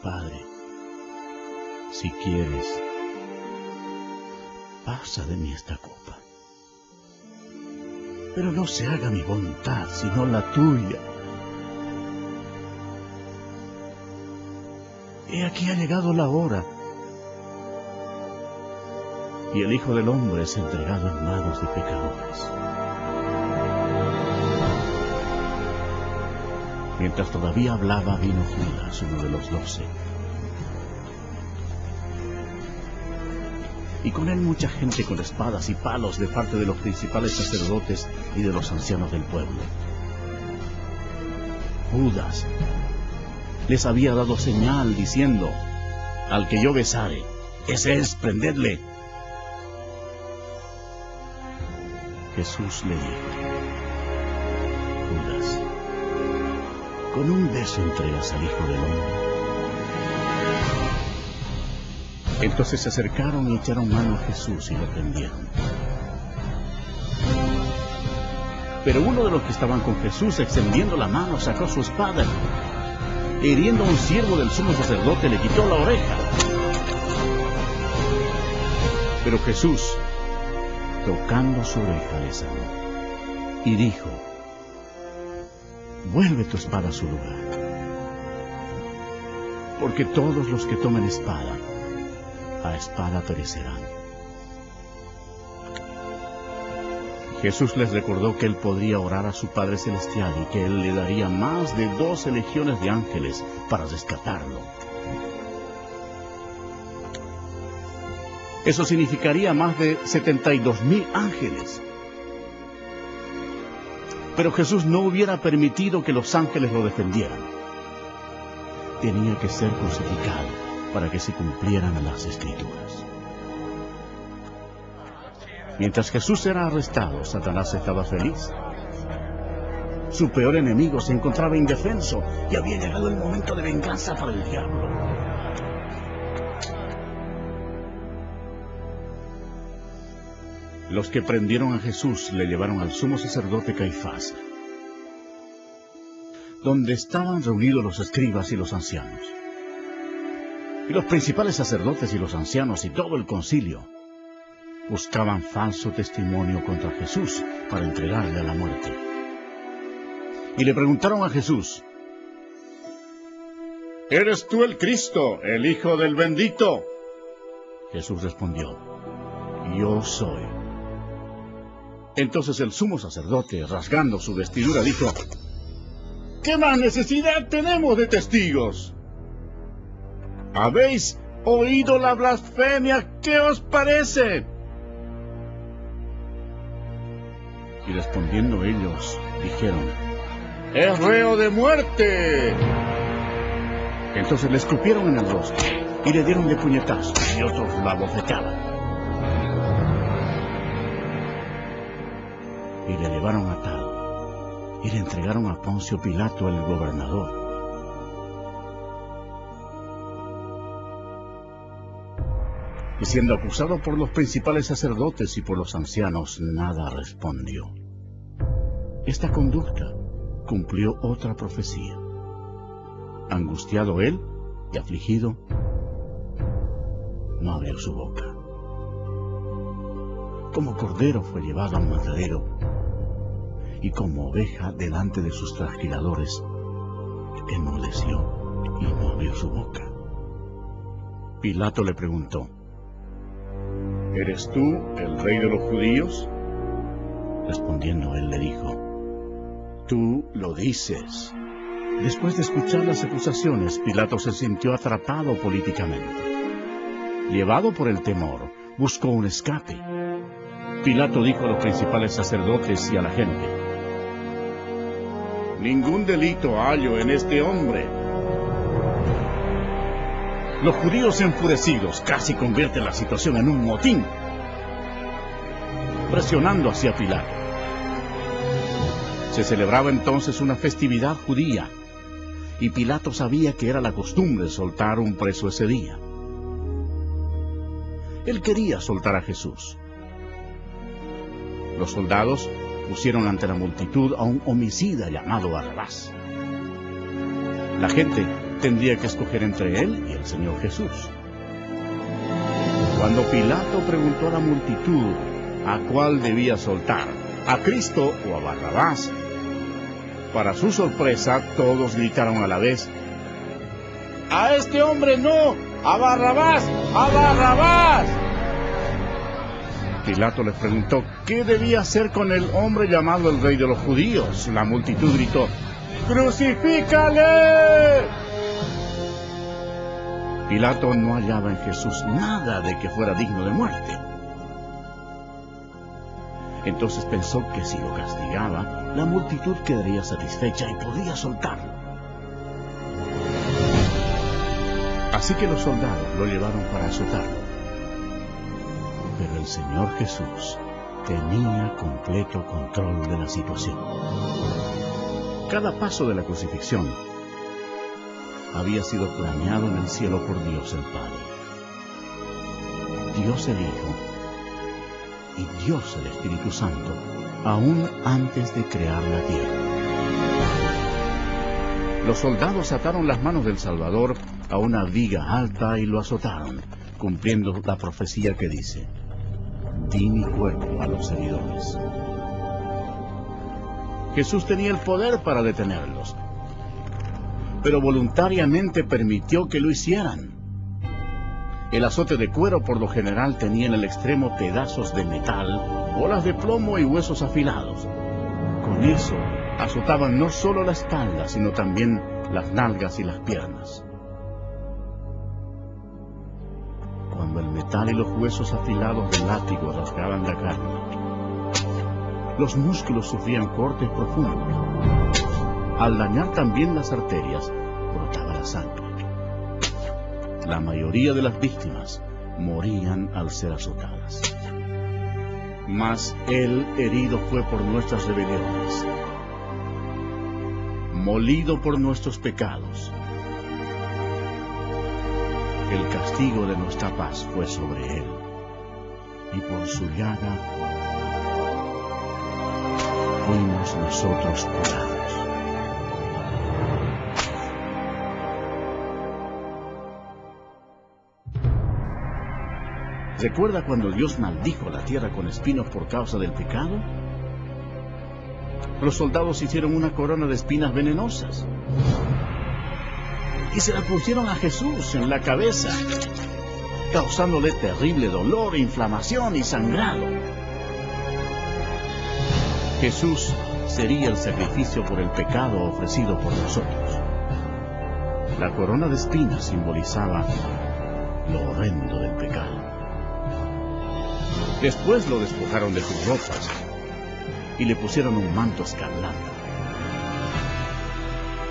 Padre, si quieres, pasa de mí esta copa. Pero no se haga mi voluntad, sino la tuya. He aquí ha llegado la hora, y el Hijo del Hombre es entregado en manos de pecadores. Mientras todavía hablaba, vino Judas, uno de los 12. Y con él mucha gente con espadas y palos de parte de los principales sacerdotes y de los ancianos del pueblo. Judas les había dado señal diciendo, al que yo besare, ese es, prendedle. Jesús le dijo, Judas, ¿con un beso entregas al Hijo del Hombre? Entonces se acercaron y echaron mano a Jesús y lo prendieron. Pero uno de los que estaban con Jesús, extendiendo la mano, sacó su espada. Hiriendo a un siervo del sumo sacerdote, le quitó la oreja. Pero Jesús, tocando su oreja, le sanó y dijo, vuelve tu espada a su lugar, porque todos los que tomen espada, a espada perecerán. Jesús les recordó que él podría orar a su Padre Celestial y que él le daría más de 12 legiones de ángeles para rescatarlo. Eso significaría más de 72,000 ángeles. Pero Jesús no hubiera permitido que los ángeles lo defendieran. Tenía que ser crucificado para que se cumplieran las Escrituras. Mientras Jesús era arrestado, Satanás estaba feliz. Su peor enemigo se encontraba indefenso y había llegado el momento de venganza para el diablo. Los que prendieron a Jesús le llevaron al sumo sacerdote Caifás, donde estaban reunidos los escribas y los ancianos. Y los principales sacerdotes y los ancianos y todo el concilio buscaban falso testimonio contra Jesús para entregarle a la muerte. Y le preguntaron a Jesús, ¿eres tú el Cristo, el Hijo del Bendito? Jesús respondió, yo soy. Entonces el sumo sacerdote, rasgando su vestidura, dijo, ¿qué más necesidad tenemos de testigos? ¿Habéis oído la blasfemia? ¿Qué os parece? Y respondiendo ellos, dijeron, ¡es reo de muerte! Entonces le escupieron en el rostro y le dieron de puñetazos y otros la abofeteaban. y le llevaron atado y le entregaron a Poncio Pilato, el gobernador. Y siendo acusado por los principales sacerdotes y por los ancianos, nada respondió. Esta conducta cumplió otra profecía. Angustiado él y afligido, no abrió su boca. Como cordero fue llevado a un matadero, y como oveja delante de sus trasquiladores, enmudeció y no abrió su boca. Pilato le preguntó: ¿Eres tú el rey de los judíos? Respondiendo él le dijo: Tú lo dices. Después de escuchar las acusaciones, Pilato se sintió atrapado políticamente. Llevado por el temor, buscó un escape. Pilato dijo a los principales sacerdotes y a la gente: Ningún delito hallo en este hombre. Los judíos enfurecidos casi convierten la situación en un motín, presionando hacia Pilato. Se celebraba entonces una festividad judía, y Pilato sabía que era la costumbre soltar un preso ese día. Él quería soltar a Jesús. Los soldados pusieron ante la multitud a un homicida llamado Barrabás. La gente tendría que escoger entre él y el Señor Jesús. Cuando Pilato preguntó a la multitud a cuál debía soltar, a Cristo o a Barrabás, para su sorpresa todos gritaron a la vez: ¡A este hombre no! ¡A Barrabás! ¡A Barrabás! Pilato les preguntó qué debía hacer con el hombre llamado el Rey de los Judíos. La multitud gritó: ¡Crucifícale! Pilato no hallaba en Jesús nada de que fuera digno de muerte. Entonces pensó que si lo castigaba, la multitud quedaría satisfecha y podría soltarlo. Así que los soldados lo llevaron para azotarlo. Pero el Señor Jesús tenía completo control de la situación. Cada paso de la crucifixión había sido planeado en el cielo por Dios el Padre, Dios el Hijo y Dios el Espíritu Santo, aún antes de crear la tierra. Los soldados ataron las manos del Salvador a una viga alta y lo azotaron, cumpliendo la profecía que dice: di mi cuerpo a los seguidores. Jesús tenía el poder para detenerlos, pero voluntariamente permitió que lo hicieran. El azote de cuero por lo general tenía en el extremo pedazos de metal, bolas de plomo y huesos afilados. Con eso azotaban no solo la espalda, sino también las nalgas y las piernas. Cuando el metal y los huesos afilados del látigo rasgaban la carne, los músculos sufrían cortes profundos. Al dañar también las arterias, brotaba la sangre. La mayoría de las víctimas morían al ser azotadas. Mas Él herido fue por nuestras rebeliones, molido por nuestros pecados. El castigo de nuestra paz fue sobre Él, y por su llaga fuimos nosotros curados. ¿Recuerda cuando Dios maldijo la tierra con espinos por causa del pecado? Los soldados hicieron una corona de espinas venenosas y se la pusieron a Jesús en la cabeza, causándole terrible dolor, inflamación y sangrado. Jesús sería el sacrificio por el pecado ofrecido por nosotros. La corona de espinas simbolizaba lo horrendo del pecado. Después lo despojaron de sus ropas y le pusieron un manto escarlata,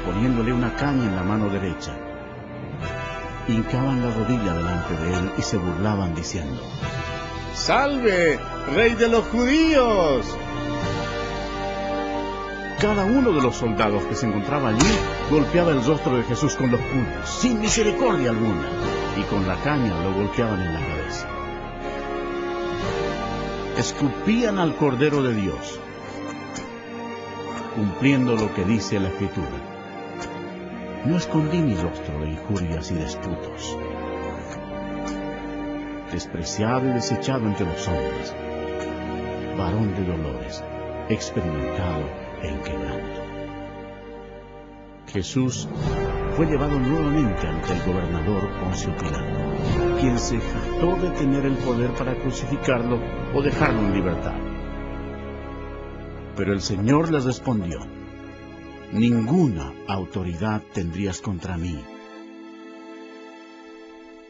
poniéndole una caña en la mano derecha. Hincaban la rodilla delante de él y se burlaban diciendo: ¡Salve, Rey de los Judíos! Cada uno de los soldados que se encontraba allí golpeaba el rostro de Jesús con los puños, sin misericordia alguna, y con la caña lo golpeaban en la cabeza. Escupían al Cordero de Dios, cumpliendo lo que dice la Escritura. No escondí mi rostro de injurias y disputos. Despreciado y desechado entre los hombres, varón de dolores, experimentado en quebranto. Jesús fue llevado nuevamente ante el gobernador Poncio Pilato, quien se jactó de tener el poder para crucificarlo o dejarlo en libertad. Pero el Señor les respondió: ninguna autoridad tendrías contra mí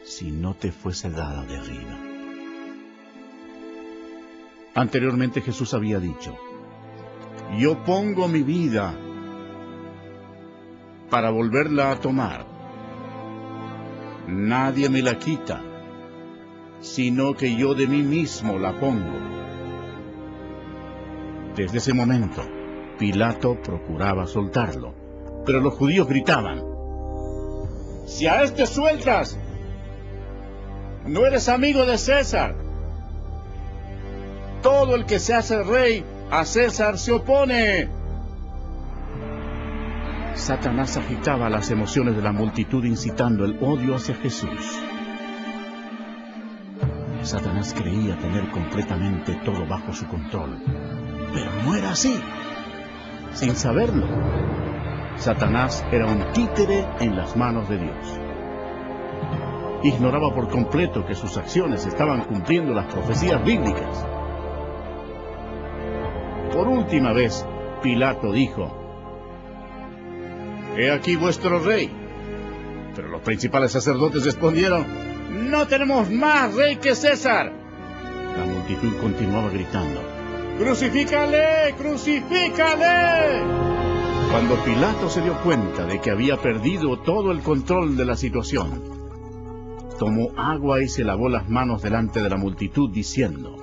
si no te fuese dada de arriba. Anteriormente Jesús había dicho: yo pongo mi vida para volverla a tomar. Nadie me la quita, sino que yo de mí mismo la pongo. Desde ese momento, Pilato procuraba soltarlo, pero los judíos gritaban: si a este sueltas, no eres amigo de César. Todo el que se hace rey, a César se opone. Satanás agitaba las emociones de la multitud, incitando el odio hacia Jesús. Satanás creía tener completamente todo bajo su control, pero no era así. Sin saberlo, Satanás era un títere en las manos de Dios. Ignoraba por completo que sus acciones estaban cumpliendo las profecías bíblicas. Por última vez, Pilato dijo: he aquí vuestro rey. Pero los principales sacerdotes respondieron: no tenemos más rey que César. La multitud continuaba gritando: ¡crucifícale! ¡Crucifícale! Cuando Pilato se dio cuenta de que había perdido todo el control de la situación, tomó agua y se lavó las manos delante de la multitud, diciendo: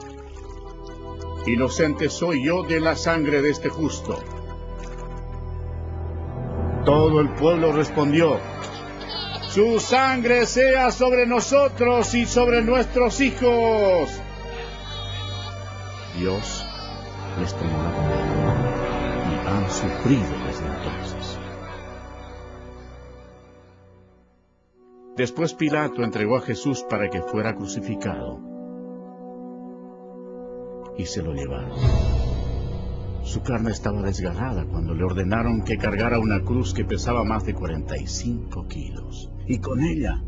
inocente soy yo de la sangre de este justo. Todo el pueblo respondió: su sangre sea sobre nosotros y sobre nuestros hijos. Dios les tomó la palabra y han sufrido desde entonces. Después Pilato entregó a Jesús para que fuera crucificado, y se lo llevaron. Su carne estaba desgarrada cuando le ordenaron que cargara una cruz que pesaba más de 45 kilos, y con ella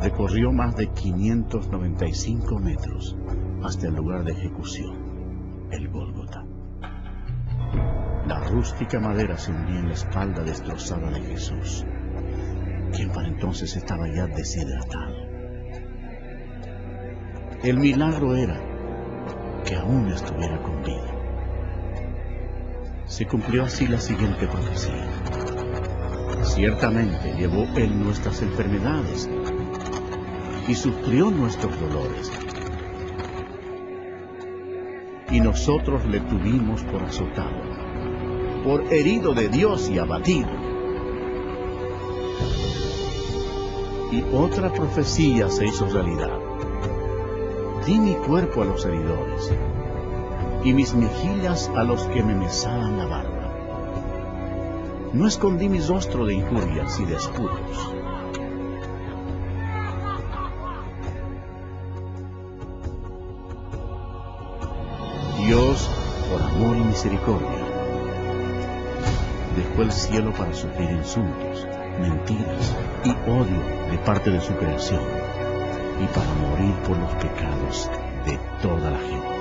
recorrió más de 595 metros hasta el lugar de ejecución, el Gólgota. La rústica madera se hundía en la espalda destrozada de Jesús, quien para entonces estaba ya deshidratado. El milagro era que aún estuviera con vida. Se cumplió así la siguiente profecía: ciertamente llevó Él nuestras enfermedades y sufrió nuestros dolores, y nosotros le tuvimos por azotado, por herido de Dios y abatido. Y otra profecía se hizo realidad: di mi cuerpo a los heridores, y mis mejillas a los que me mesaban la barba. No escondí mi rostro de injurias y disputos. Dios, por amor y misericordia, dejó el cielo para sufrir insultos, mentiras y odio de parte de su creación, y para morir por los pecados de toda la gente.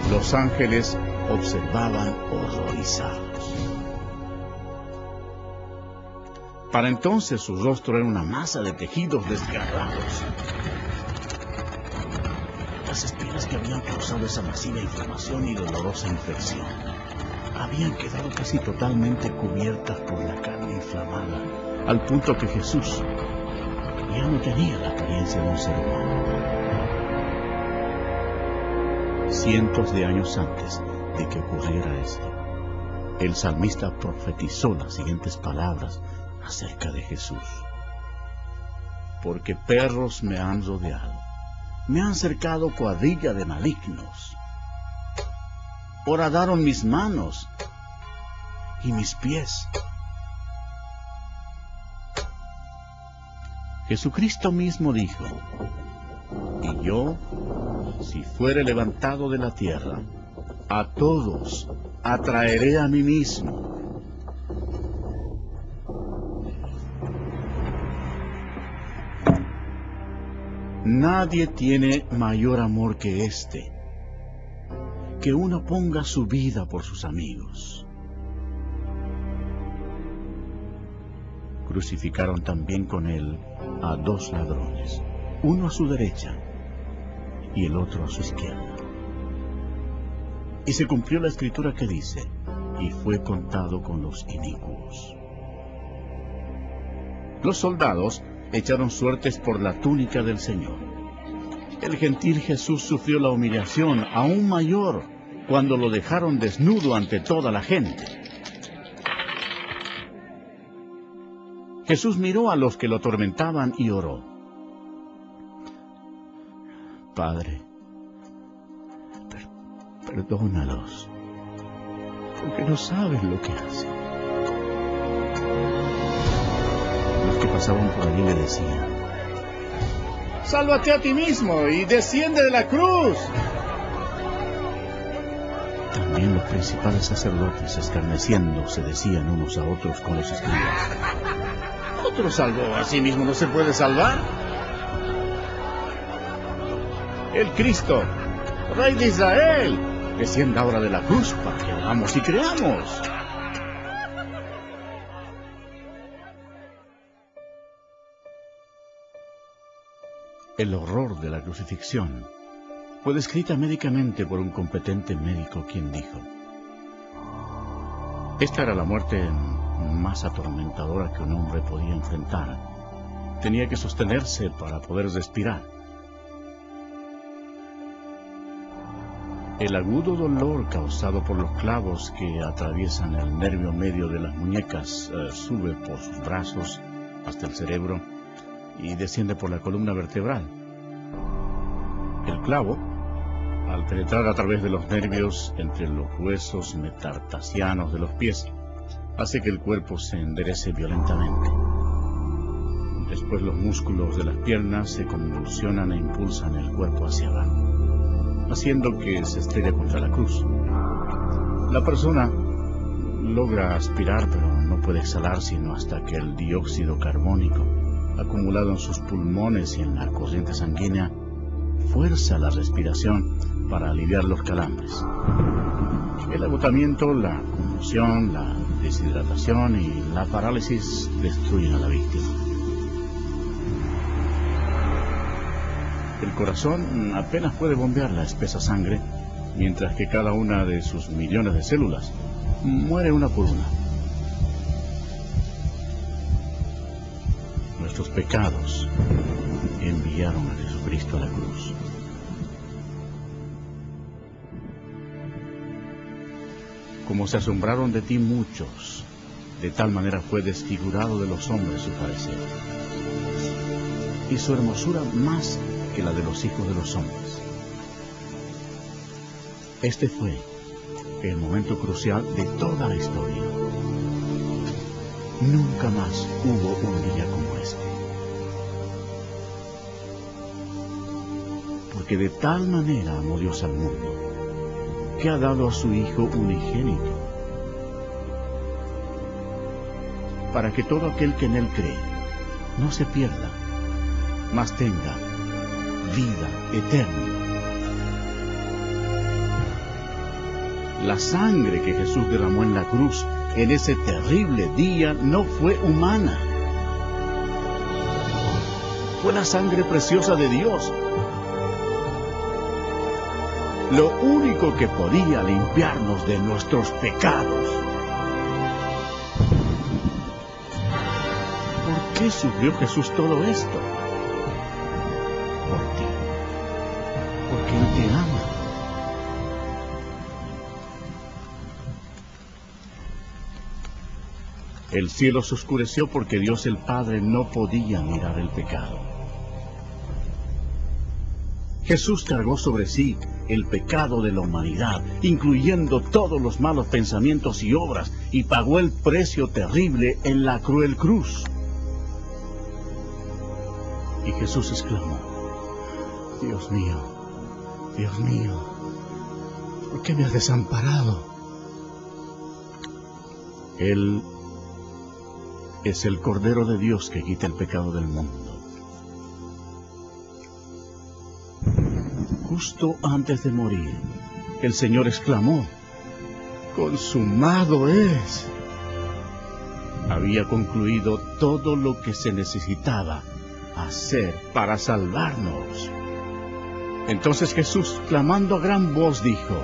Los ángeles observaban horrorizados. Para entonces su rostro era una masa de tejidos desgarrados. Las espinas que habían causado esa masiva inflamación y dolorosa infección habían quedado casi totalmente cubiertas por la carne inflamada, al punto que Jesús ya no tenía la apariencia de un ser humano. cientos de años antes de que ocurriera esto, el salmista profetizó las siguientes palabras acerca de Jesús. Porque perros me han rodeado, me han cercado cuadrilla de malignos. Horadaron mis manos y mis pies. Jesucristo mismo dijo: y yo, si fuere levantado de la tierra, a todos atraeré a mí mismo. Nadie tiene mayor amor que este, que uno ponga su vida por sus amigos. Crucificaron también con él a 2 ladrones, uno a su derecha y el otro a su izquierda. Y se cumplió la escritura que dice: y fue contado con los inicuos. Los soldados echaron suertes por la túnica del Señor. El gentil Jesús sufrió la humillación aún mayor cuando lo dejaron desnudo ante toda la gente. Jesús miró a los que lo atormentaban y oró: Padre, perdónalos, porque no saben lo que hacen. Los que pasaban por allí le decían: sálvate a ti mismo y desciende de la cruz. También los principales sacerdotes, escarneciendo, se decían unos a otros con los escribas: ¿otro salvó a sí mismo no se puede salvar? El Cristo, Rey de Israel, descienda ahora de la cruz para que hagamos y creamos. El horror de la crucifixión fue descrita médicamente por un competente médico, quien dijo: esta era la muerte más atormentadora que un hombre podía enfrentar. Tenía que sostenerse para poder respirar. El agudo dolor causado por los clavos que atraviesan el nervio medio de las muñecas sube por sus brazos hasta el cerebro y desciende por la columna vertebral. El clavo, al penetrar a través de los nervios entre los huesos metatarsianos de los pies, hace que el cuerpo se enderece violentamente. Después los músculos de las piernas se convulsionan e impulsan el cuerpo hacia abajo, haciendo que se estrelle contra la cruz. La persona logra aspirar, pero no puede exhalar sino hasta que el dióxido carbónico, acumulado en sus pulmones y en la corriente sanguínea, fuerza la respiración para aliviar los calambres. El agotamiento, la conmoción, la deshidratación y la parálisis destruyen a la víctima. El corazón apenas puede bombear la espesa sangre, mientras que cada una de sus millones de células muere una por una. Nuestros pecados enviaron a Jesucristo a la cruz. Como se asombraron de ti muchos, de tal manera fue desfigurado de los hombres su parecer, y su hermosura más que la de los hijos de los hombres. Este fue el momento crucial de toda la historia. Nunca más hubo un día como este. Porque de tal manera amó Dios al mundo, que ha dado a su Hijo unigénito, para que todo aquel que en Él cree no se pierda, mas tenga vida eterna. La sangre que Jesús derramó en la cruz en ese terrible día no fue humana. Fue la sangre preciosa de Dios. Lo único que podía limpiarnos de nuestros pecados. ¿Por qué sufrió Jesús todo esto? Por ti. Porque Él te ama El cielo se oscureció porque Dios el Padre no podía mirar el pecado. Jesús cargó sobre sí el pecado de la humanidad, incluyendo todos los malos pensamientos y obras, y pagó el precio terrible en la cruel cruz. Y Jesús exclamó: Dios mío, ¿por qué me has desamparado? Él es el Cordero de Dios que quita el pecado del mundo. Justo antes de morir, el Señor exclamó: ¡consumado es! Había concluido todo lo que se necesitaba hacer para salvarnos. Entonces Jesús, clamando a gran voz, dijo: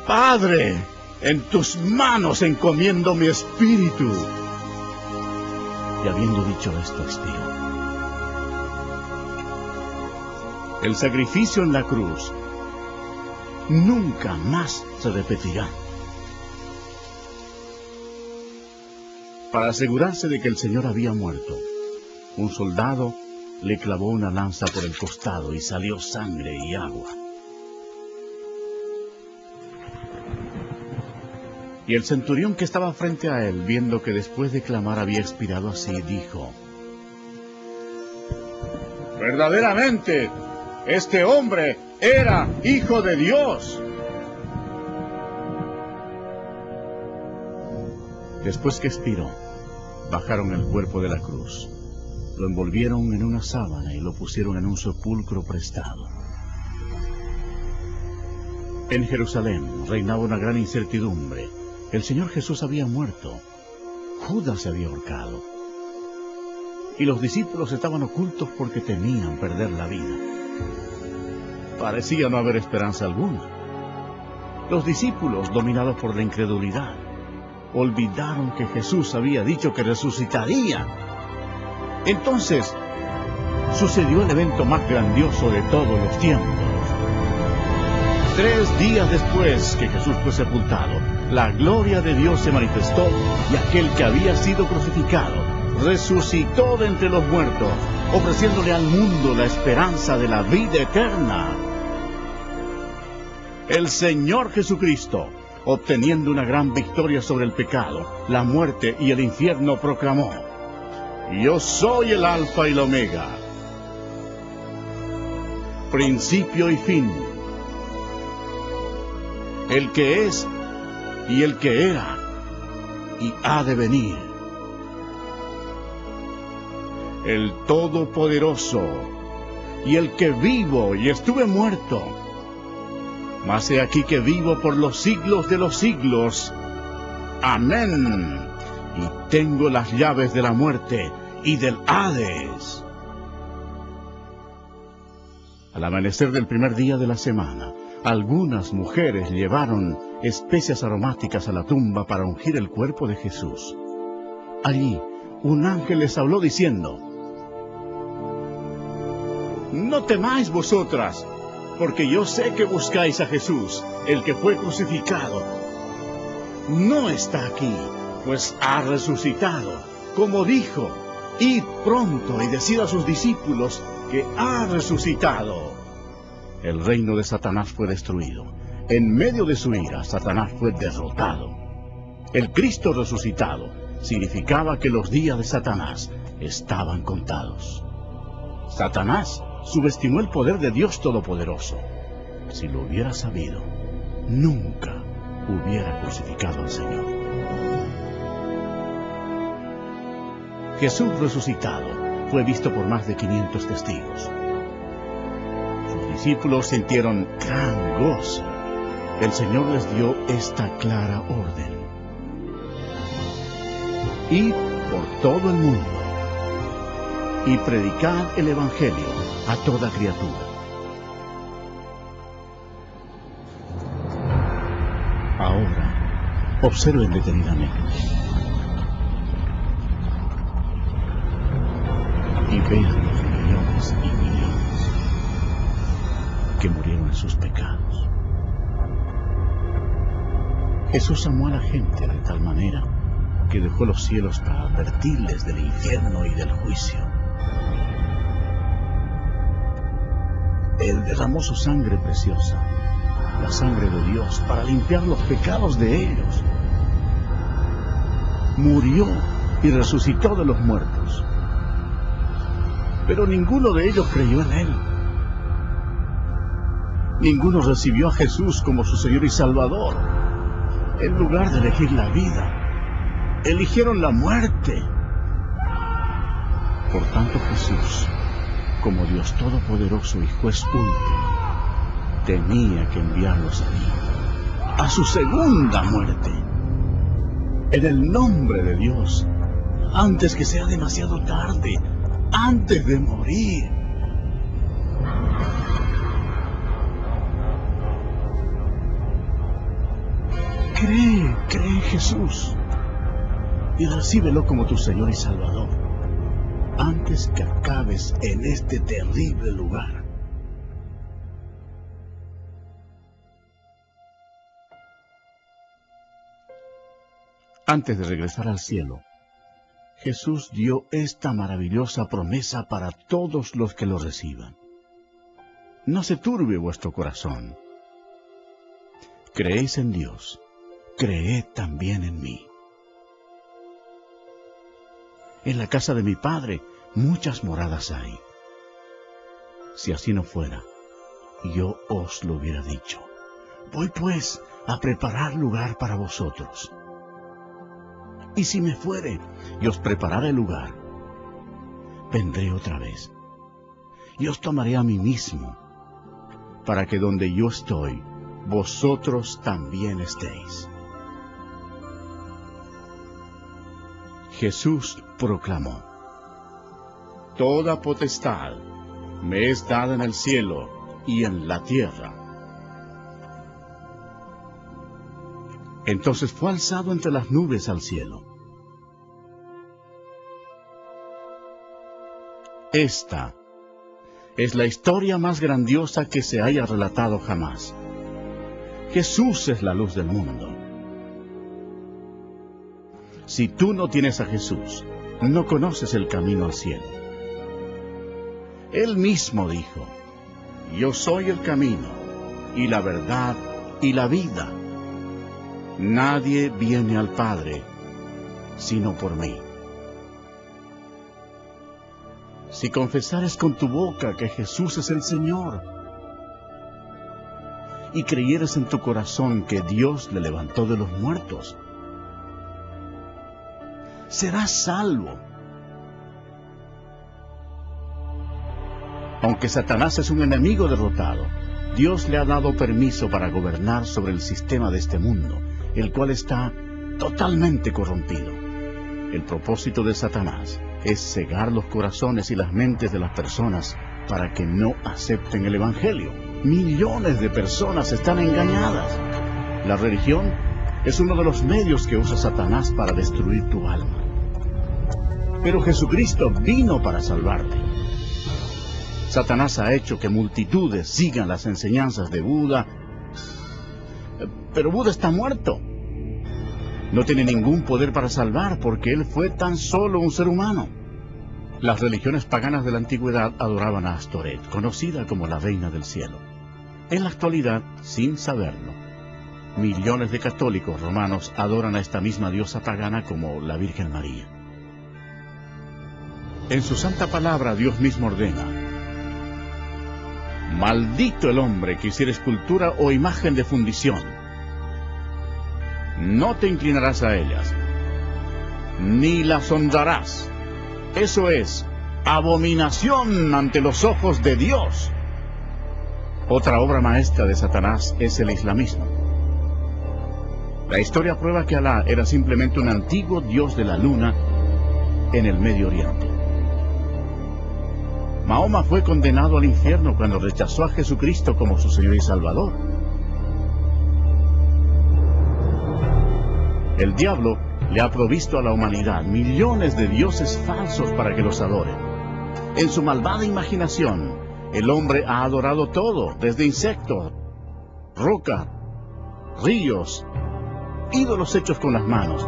Padre, en tus manos encomiendo mi espíritu. Y habiendo dicho esto, expiró. El sacrificio en la cruz nunca más se repetirá. Para asegurarse de que el Señor había muerto, un soldado le clavó una lanza por el costado y salió sangre y agua. Y el centurión que estaba frente a él, viendo que después de clamar había expirado así, dijo: verdaderamente, este hombre era Hijo de Dios. Después que expiró, bajaron el cuerpo de la cruz, lo envolvieron en una sábana y lo pusieron en un sepulcro prestado. En Jerusalén reinaba una gran incertidumbre. El Señor Jesús había muerto. Judas se había ahorcado. Y los discípulos estaban ocultos porque temían perder la vida. Parecía no haber esperanza alguna. Los discípulos, dominados por la incredulidad, olvidaron que Jesús había dicho que resucitaría. Entonces, sucedió el evento más grandioso de todos los tiempos. 3 días después que Jesús fue sepultado, la gloria de Dios se manifestó y aquel que había sido crucificado resucitó de entre los muertos, ofreciéndole al mundo la esperanza de la vida eterna. El Señor Jesucristo, obteniendo una gran victoria sobre el pecado, la muerte y el infierno, proclamó: Yo soy el Alfa y el Omega, principio y fin, el que es y el que era y ha de venir, el Todopoderoso y el que vivo y estuve muerto, mas he aquí que vivo por los siglos de los siglos. Amén. Y tengo las llaves de la muerte y del Hades. Al amanecer del primer día de la semana, algunas mujeres llevaron especias aromáticas a la tumba para ungir el cuerpo de Jesús. Allí, un ángel les habló diciendo: No temáis vosotras, porque yo sé que buscáis a Jesús, el que fue crucificado. No está aquí, pues ha resucitado, como dijo. Id pronto y decid a sus discípulos que ha resucitado. El reino de Satanás fue destruido. En medio de su ira, Satanás fue derrotado. El Cristo resucitado significaba que los días de Satanás estaban contados. Satanás subestimó el poder de Dios Todopoderoso. Si lo hubiera sabido, nunca hubiera crucificado al Señor. Jesús resucitado fue visto por más de 500 testigos. Sus discípulos sintieron gran gozo. El Señor les dio esta clara orden: Id por todo el mundo y predicad el Evangelio a toda criatura. Ahora, observen detenidamente y vean los millones y millones que murieron en sus pecados. Jesús amó a la gente de tal manera que dejó los cielos para advertirles del infierno y del juicio. Él derramó su sangre preciosa, la sangre de Dios, para limpiar los pecados de ellos. Murió y resucitó de los muertos. Pero ninguno de ellos creyó en Él. Ninguno recibió a Jesús como su Señor y Salvador. En lugar de elegir la vida, eligieron la muerte. Por tanto, Jesús, como Dios Todopoderoso y Juez último, tenía que enviarlos allí, a su segunda muerte, en el nombre de Dios, antes que sea demasiado tarde, antes de morir. Cree en Jesús y recíbelo como tu Señor y Salvador, antes que acabes en este terrible lugar. Antes de regresar al cielo, Jesús dio esta maravillosa promesa para todos los que lo reciban. No se turbe vuestro corazón. Creéis en Dios, creed también en mí. En la casa de mi Padre muchas moradas hay. Si así no fuera, yo os lo hubiera dicho. Voy pues a preparar lugar para vosotros. Y si me fuere y os prepararé lugar, vendré otra vez y os tomaré a mí mismo, para que donde yo estoy, vosotros también estéis. Jesús proclamó: Toda potestad me es dada en el cielo y en la tierra. Entonces fue alzado entre las nubes al cielo. Esta es la historia más grandiosa que se haya relatado jamás. Jesús es la luz del mundo. Si tú no tienes a Jesús, no conoces el camino al cielo. Él mismo dijo: Yo soy el camino, y la verdad, y la vida. Nadie viene al Padre, sino por mí. Si confesares con tu boca que Jesús es el Señor, y creyeres en tu corazón que Dios le levantó de los muertos, serás salvo. Aunque Satanás es un enemigo derrotado, Dios le ha dado permiso para gobernar sobre el sistema de este mundo, el cual está totalmente corrompido. El propósito de Satanás es cegar los corazones y las mentes de las personas para que no acepten el Evangelio. Millones de personas están engañadas. La religión es uno de los medios que usa Satanás para destruir tu alma. Pero Jesucristo vino para salvarte. Satanás ha hecho que multitudes sigan las enseñanzas de Buda, pero Buda está muerto. No tiene ningún poder para salvar porque él fue tan solo un ser humano. Las religiones paganas de la antigüedad adoraban a Astoret, conocida como la reina del cielo. En la actualidad, sin saberlo, millones de católicos romanos adoran a esta misma diosa pagana como la Virgen María. En su santa palabra Dios mismo ordena: Maldito el hombre que hiciera escultura o imagen de fundición. No te inclinarás a ellas, ni las honrarás. Eso es abominación ante los ojos de Dios. Otra obra maestra de Satanás es el islamismo. La historia prueba que Alá era simplemente un antiguo dios de la luna en el Medio Oriente. Mahoma fue condenado al infierno cuando rechazó a Jesucristo como su Señor y Salvador. El diablo le ha provisto a la humanidad millones de dioses falsos para que los adoren. En su malvada imaginación, el hombre ha adorado todo, desde insectos, roca, ríos, ídolos hechos con las manos.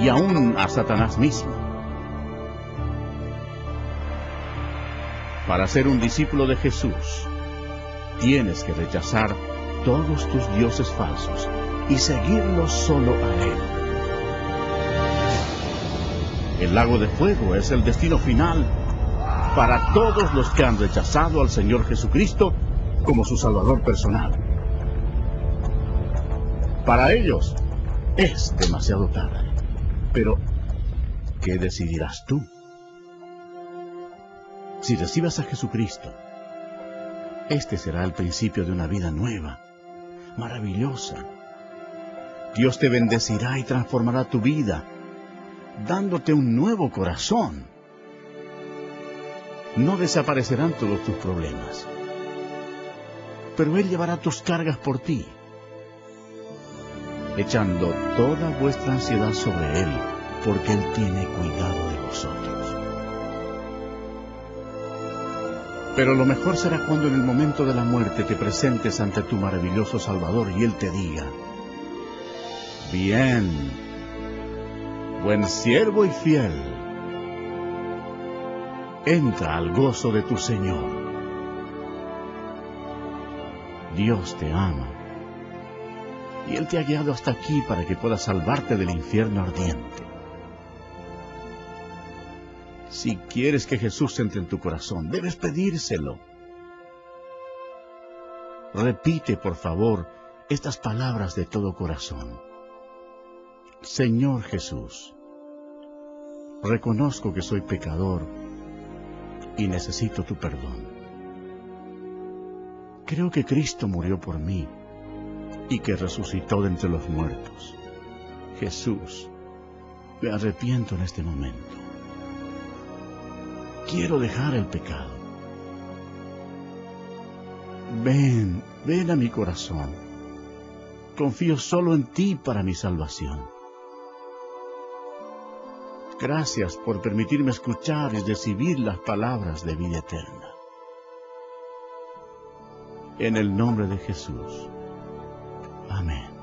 y aún a Satanás mismo. Para ser un discípulo de Jesús, tienes que rechazar todos tus dioses falsos y seguirlos solo a Él. El lago de fuego es el destino final para todos los que han rechazado al Señor Jesucristo como su Salvador personal. Para ellos es demasiado tarde. Pero, ¿qué decidirás tú? Si recibes a Jesucristo, este será el principio de una vida nueva, maravillosa. Dios te bendecirá y transformará tu vida, dándote un nuevo corazón. No desaparecerán todos tus problemas, pero Él llevará tus cargas por ti, echando toda vuestra ansiedad sobre Él, porque Él tiene cuidado de vosotros. Pero lo mejor será cuando en el momento de la muerte te presentes ante tu maravilloso Salvador y Él te diga: bien, buen siervo y fiel, entra al gozo de tu Señor. Dios te ama, y Él te ha guiado hasta aquí para que puedas salvarte del infierno ardiente. Si quieres que Jesús entre en tu corazón, debes pedírselo. Repite, por favor, estas palabras de todo corazón. Señor Jesús, reconozco que soy pecador y necesito tu perdón. Creo que Cristo murió por mí y que resucitó de entre los muertos. Jesús, me arrepiento en este momento. Quiero dejar el pecado. Ven, ven a mi corazón. Confío solo en ti para mi salvación. Gracias por permitirme escuchar y recibir las palabras de vida eterna. En el nombre de Jesús. Amén.